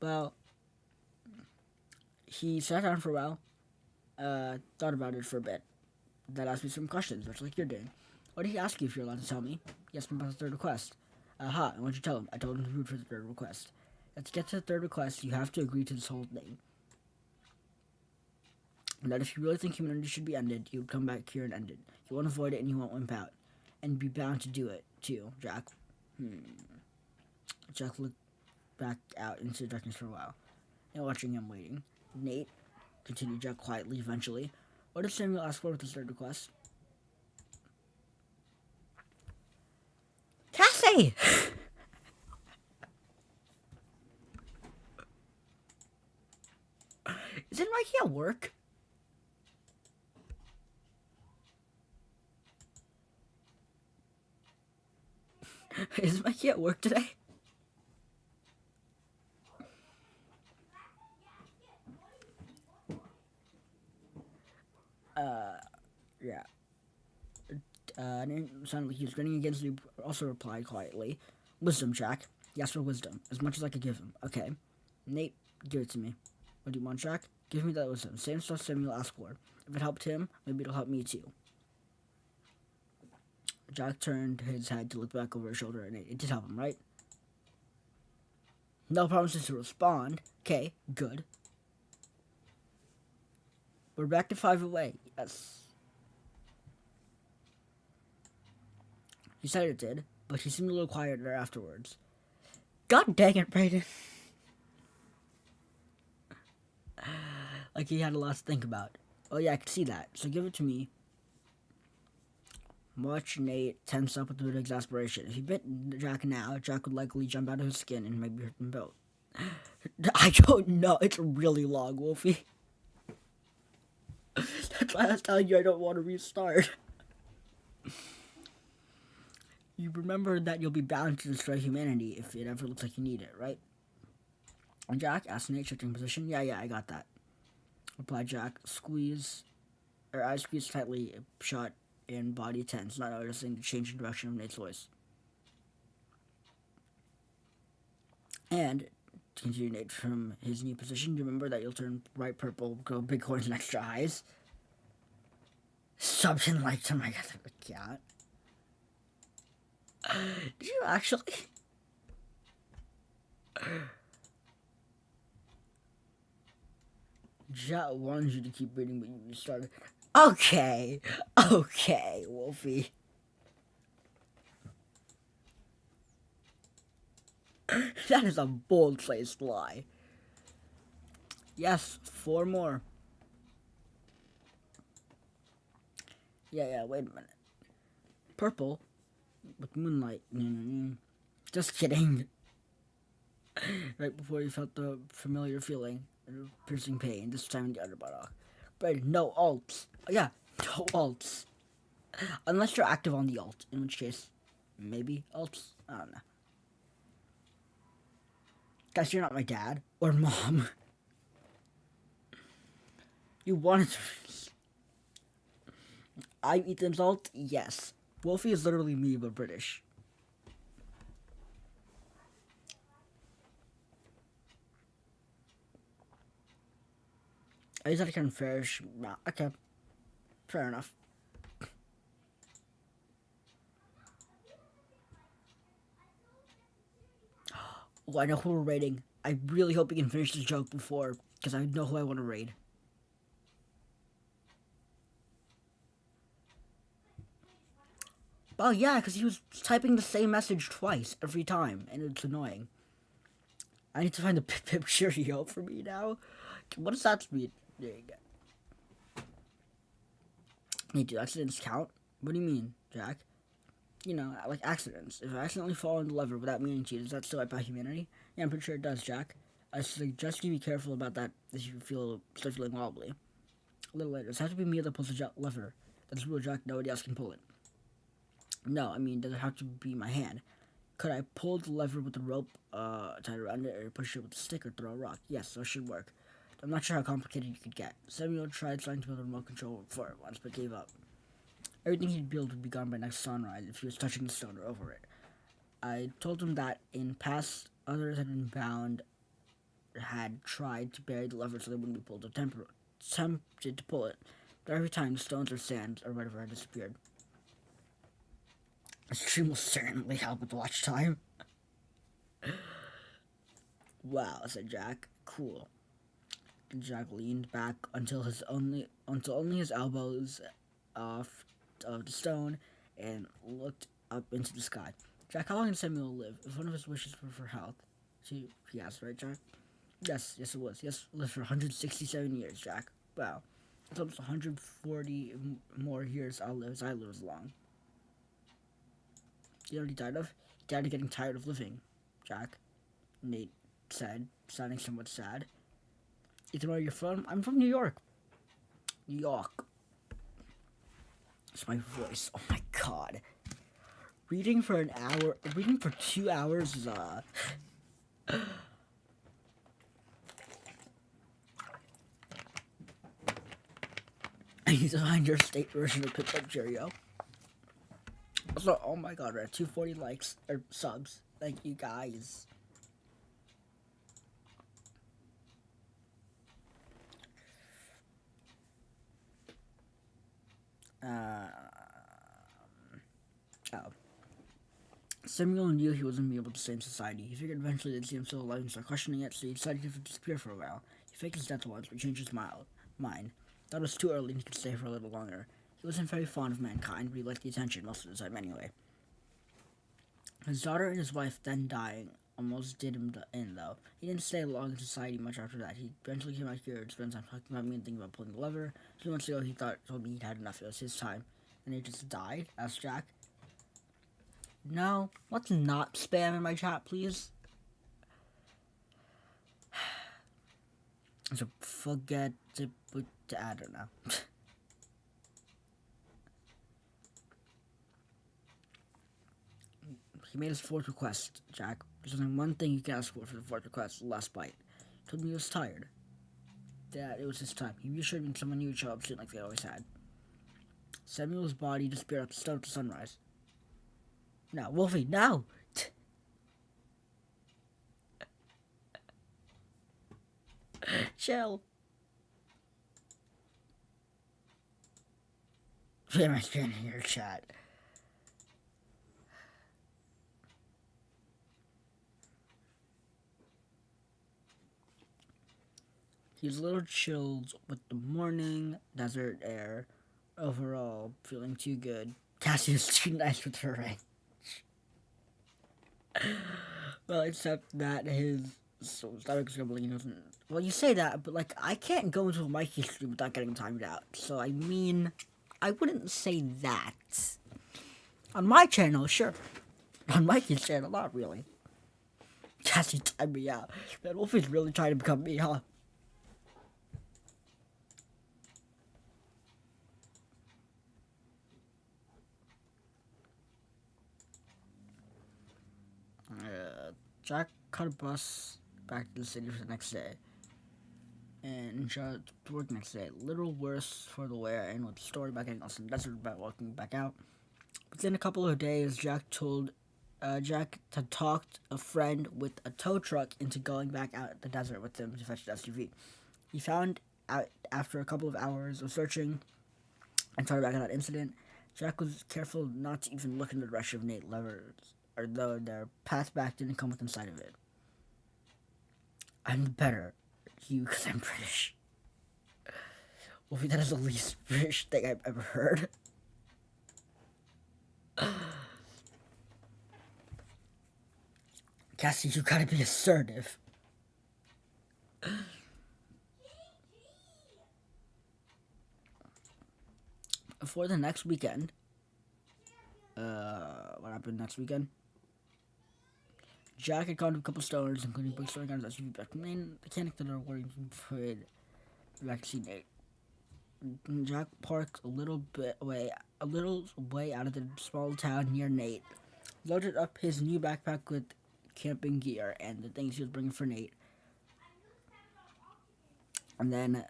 Well, he sat down for a while. Thought about it for a bit. Then asked me some questions, much like you're doing. What did he ask you if you're allowed to tell me? He asked me about the third request. Aha, and what'd you tell him? I told him to root for the third request. Let's get to the third request. You have to agree to this whole thing. And that if you really think humanity should be ended, you would come back here and end it. You won't avoid it and you won't wimp out. And be bound to do it, too, Jack. Jack looked back out into the darkness for a while. And watching him waiting. Nate, continued Jack quietly eventually. What did Samuel ask for with his third request? Cassie! Isn't Mikey at work? Is Mikey at work today? Yeah. Didn't sound like he was grinning against me, also replied quietly. Wisdom, Jack. He asked for wisdom, as much as I could give him. Okay. Nate, give it to me. What do you want, Jack? Give me that wisdom. Same stuff Samuel asked for. If it helped him, maybe it'll help me too. Jack turned his head to look back over his shoulder, and it did help him, right? No promises to respond. Okay, good. We're back to 5 away. Yes. He said it did, but he seemed a little quieter afterwards. God dang it, Brayden. Like he had a lot to think about. Oh yeah, I could see that. So give it to me. Watch Nate tense up with a bit of exasperation. If he bit Jack now, Jack would likely jump out of his skin and maybe hurt him both. I don't know. It's really long, Wolfie. That's why I was telling you I don't want to restart. You remember that you'll be bound to destroy humanity if it ever looks like you need it, right? And Jack asked Nate, shifting position. Yeah, I got that. Replied Jack. Eyes squeezed tightly, shut, and body tense, not noticing the change in direction of Nate's voice. And, to continue Nate from his new position, you remember that you'll turn bright purple, grow big horns and extra eyes? Something like to my other account. Did you actually? Jack wanted you to keep reading, but you restarted. Okay, Wolfie. That is a bold-faced lie. Yes, 4 more. Yeah, wait a minute. Purple with moonlight. Just kidding. Right before you felt the familiar feeling of piercing pain, this time in the other buttock. But no alts. Yeah, no alts. Unless you're active on the alt, in which case, maybe alts. I don't know. Guys, you're not my dad or mom. You wanted to. I'm Ethan's alt? Yes. Wolfie is literally me, but British. I just had to kind of fairish. Nah, okay. Fair enough. Oh, I know who we're raiding. I really hope we can finish this joke before, because I know who I want to raid. Oh, yeah, because he was typing the same message twice every time, and it's annoying. I need to find the Pip Cheerio for me now. What does that mean? There you go. Hey, do accidents count? What do you mean, Jack? You know, like accidents. If I accidentally fall on the lever without meaning to, does that still wipe out humanity? Yeah, I'm pretty sure it does, Jack. I suggest you be careful about that if you start feeling wobbly. A little later, it has to be me that pulls the lever. That's real, Jack. Nobody else can pull it. No, I mean, does it have to be my hand? Could I pull the lever with the rope tied around it, or push it with a stick, or throw a rock? Yes, so it should work. I'm not sure how complicated you could get. Samuel tried trying to build a remote control for it once, but gave up. Everything he'd build would be gone by next sunrise if he was touching the stone or over it. I told him that in past, others had been had tried to bury the lever so they wouldn't be pulled, or tempted to pull it, but every time the stones or sand or whatever had disappeared. The stream will certainly help with watch time. Wow, said Jack. Cool. Jack leaned back until only his elbows off of the stone and looked up into the sky. Jack, how long did Samuel live? If one of his wishes were for health, he asked, right, Jack? Yes, it was. Yes, lived for 167 years, Jack. Wow, it's almost 140 more years I live as long. You know what he died of? He died of getting tired of living, Jack. Nate said, sounding somewhat sad. Ethan, where are you from? I'm from New York. New York. It's my voice. Oh my god. Reading for 2 hours is, I need to find your state version of Pip Cheerio. So, oh my god, we're at 240 likes, or subs. Thank you, guys. Samuel knew he wasn't be able to stay in society. He figured eventually they'd see him still alive and start questioning it, so he decided to disappear for a while. He faked his death once, but changed his mind. Thought it was too early and he could stay for a little longer. He wasn't very fond of mankind, but he liked the attention most of the time anyway. His daughter and his wife, then dying, almost did him in, though. He didn't stay long in society much after that. He eventually came out here to spend time talking about me and thinking about pulling the lever. 2 months ago, he told me he'd had enough. It was his time. And he just died? Asked Jack. No, let's not spam in my chat, please. So forget to put, I don't know. He made his 4th request, Jack. There's only one thing you can ask for the 4th request, the last bite. He told me he was tired. That it was his time. He reassured me someone new would show up soon like they always had. Samuel's body disappeared up the stone to sunrise. No, Wolfie, no! Chill. Why am I standing in your chat? He's a little chilled with the morning, desert air. Overall, feeling too good. Cassie is too nice with her range. Well, except that his stomach's grumbling. Well, you say that, but like I can't go into a Mikey stream without getting timed out. So I mean, I wouldn't say that. On my channel, sure. On Mikey's channel, not really. Cassie timed me out. Man, Wolfie's really trying to become me, huh? Jack caught a bus back to the city for the next day. And Jack to work next day. A little worse for the wear and with the story about getting lost in the desert about walking back out. Within a couple of days, Jack had talked a friend with a tow truck into going back out the desert with him to fetch the SUV. He found out after a couple of hours of searching and sorry about that incident, Jack was careful not to even look in the direction of Nate Levers, although their path back didn't come within sight of it. I'm better, because I'm British. Wolfie, that is the least British thing I've ever heard. Cassie, you gotta be assertive. For the next weekend, what happened next weekend? Jack had gone to a couple stores, including bookstore guns that should be back to the main mechanic that are working for back to see Nate. Jack parked a little way out of the small town near Nate, loaded up his new backpack with camping gear and the things he was bringing for Nate. And then,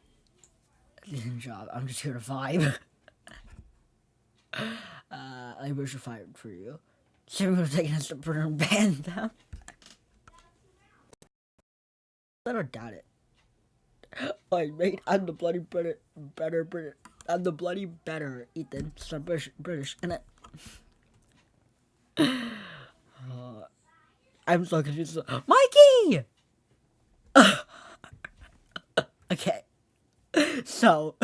job, I'm just here to vibe. I wish I fired for you. Someone would have taken us to burn and ban them. I don't doubt it. Like, mate, I'm the bloody better, I'm the bloody better, Ethan. So I'm British, innit? I'm so confused. Mikey! Okay. So,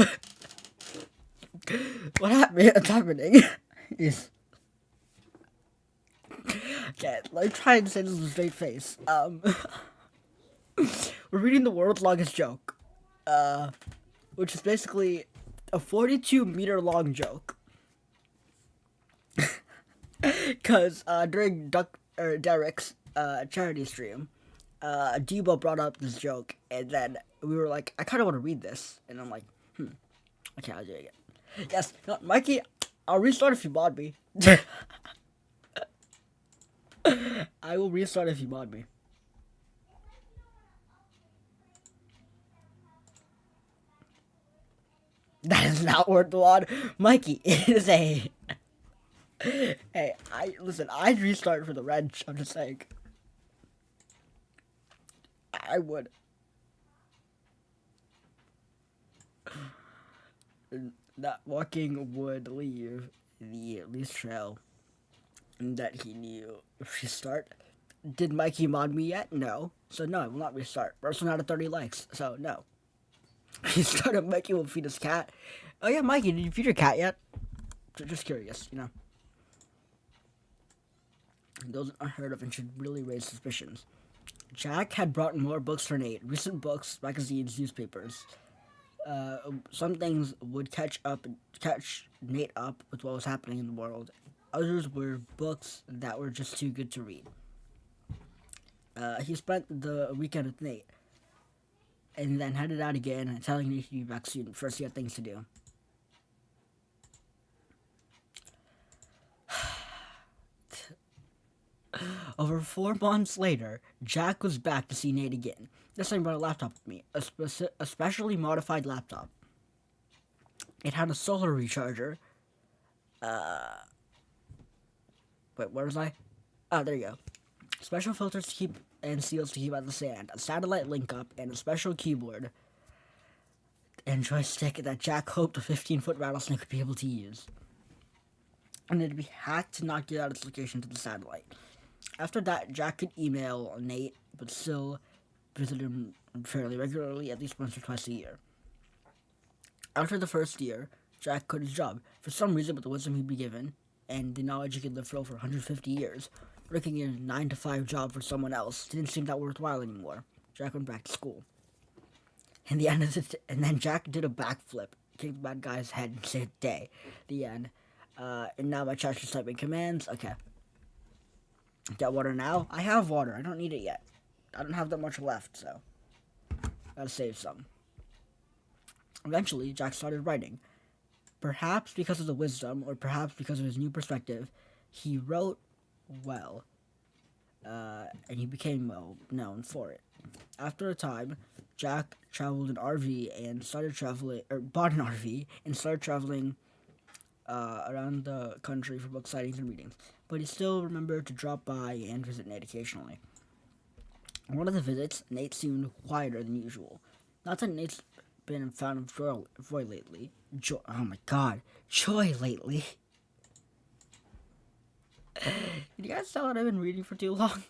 what's happening is... Okay, let me try and say this with a straight face. We're reading the world's longest joke. Which is basically a 42-meter long joke. Cause during Derek's charity stream, Debo brought up this joke, and then we were like, I kind of want to read this, and I'm like, okay, I'll do it again. Yes, no, Mikey, I'll restart if you mod me. I will restart if you mod me. That is not worth the mod. Mikey, it is a... Hey, I'd restart for the wrench. I'm just saying. I would. That walking would leave the least trail that he knew. Restart. Did Mikey mod me yet? No. So no, I will not restart. We're also not at 30 likes, so no. Restart of Mikey will feed his cat. Oh yeah, Mikey, did you feed your cat yet? Just curious, you know. Those are unheard of and should really raise suspicions. Jack had brought more books for Nate. Recent books, magazines, newspapers. Some things would catch Nate up with what was happening in the world. Others were books that were just too good to read. He spent the weekend with Nate, and then headed out again, telling Nate to be back soon. First, he had things to do. Over 4 months later, Jack was back to see Nate again. This time he brought a laptop with me, a specially modified laptop. It had a solar recharger. Wait, where was I? Oh, there you go. Special filters to keep and seals to keep out the sand, a satellite link up, and a special keyboard and joystick that Jack hoped a 15-foot rattlesnake would be able to use. And it'd be hacked to not get out its location to the satellite. After that, Jack could email Nate, but still visit him fairly regularly, at least once or twice a year. After the first year, Jack quit his job. For some reason, with the wisdom he'd be given, and the knowledge he could live for over 150 years, working a 9-to-5 job for someone else didn't seem that worthwhile anymore. Jack went back to school. In the end of and then Jack did a backflip, kicked the bad guy's head, and saved the day. The end. And now my chat is typing commands. Okay. Get water now? I have water. I don't need it yet. I don't have that much left, so gotta save some. Eventually, Jack started writing. Perhaps because of the wisdom, or perhaps because of his new perspective, he wrote well. And he became well known for it. After a time, Jack traveled an RV and started traveling, or bought an RV and started traveling around the country for book sightings and readings. But he still remembered to drop by and visit Nate occasionally. On one of the visits, Nate seemed quieter than usual. Not that Nate's been a fan of joy lately. Oh my god, joy lately. Did you guys tell that I've been reading for too long?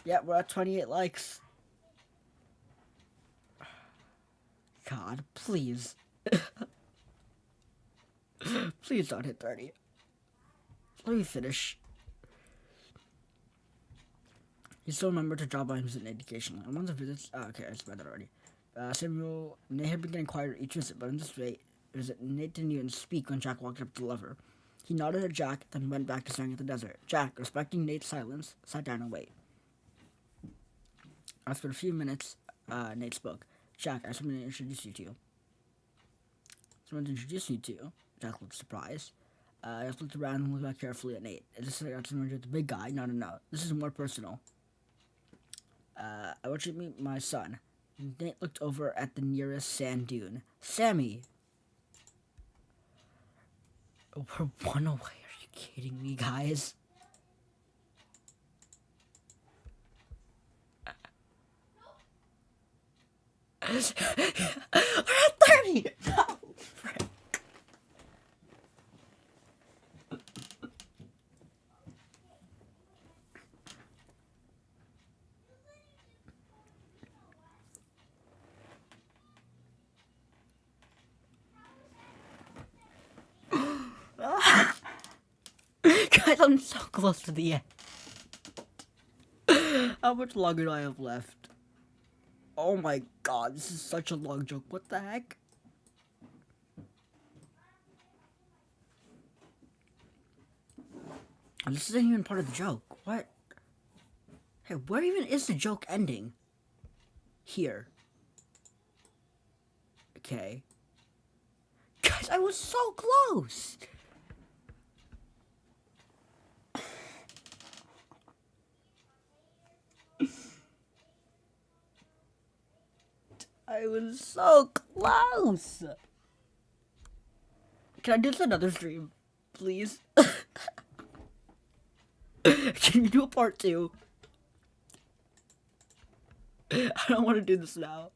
Yeah, we're at 28 likes. God, please. Please don't hit 30. Let me finish. He still remembered to drop by and visit Nate occasionally. On one of the visits, okay, I read that already. Samuel, Nate had been getting quieter each visit, but in this visit, Nate didn't even speak when Jack walked up to the lover. He nodded at Jack, then went back to staring at the desert. Jack, respecting Nate's silence, sat down and waited. After a few minutes, Nate spoke. Jack, I have something to introduce you to. Someone to introduce you to? Jack looked surprised. I just looked around and looked back carefully at Nate. Is this something with the big guy? No. This is more personal. I want you to meet my son. Nate looked over at the nearest sand dune. Sammy! We're one away. Are you kidding me, guys? We're at 30! No! Frick. Guys, I'm so close to the end. How much longer do I have left? Oh my god, this is such a long joke. What the heck? This isn't even part of the joke. What? Hey, where even is the joke ending? Here. Okay. Guys, I was so close! I was so close! Can I do this another stream? Please? Can you do a part 2? I don't want to do this now.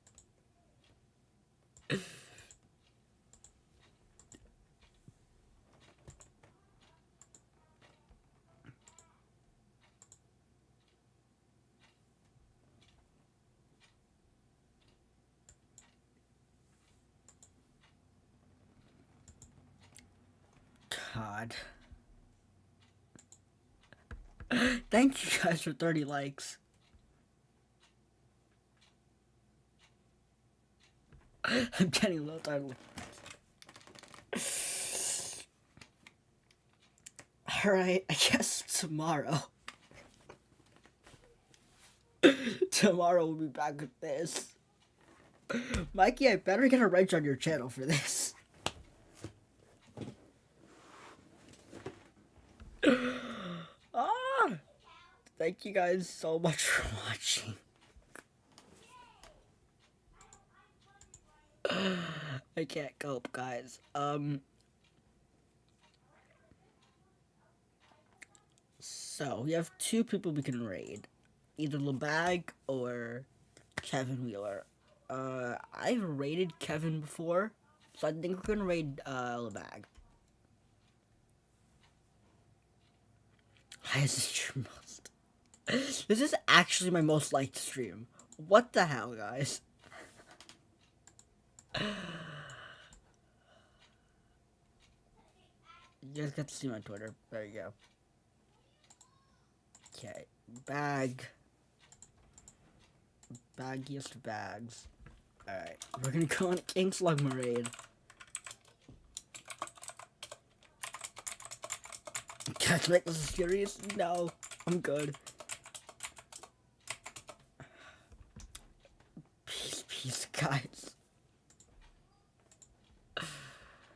God. Thank you guys for 30 likes. I'm getting a little tired. Alright, I guess tomorrow. Tomorrow we'll be back with this. Mikey, I better get a wrench on your channel for this. Thank you guys so much for watching. I can't cope, guys. So we have 2 people we can raid. Either Lebag or Kevin Wheeler. I've raided Kevin before, so I think we're gonna raid Lebag. Why is this your most? This is actually my most liked stream. What the hell, guys? You guys got to see my Twitter. There you go. Okay, baggiest bags. Alright, we're gonna go on King Slugma raid. Can I make this serious? No, I'm good. Peace, guys.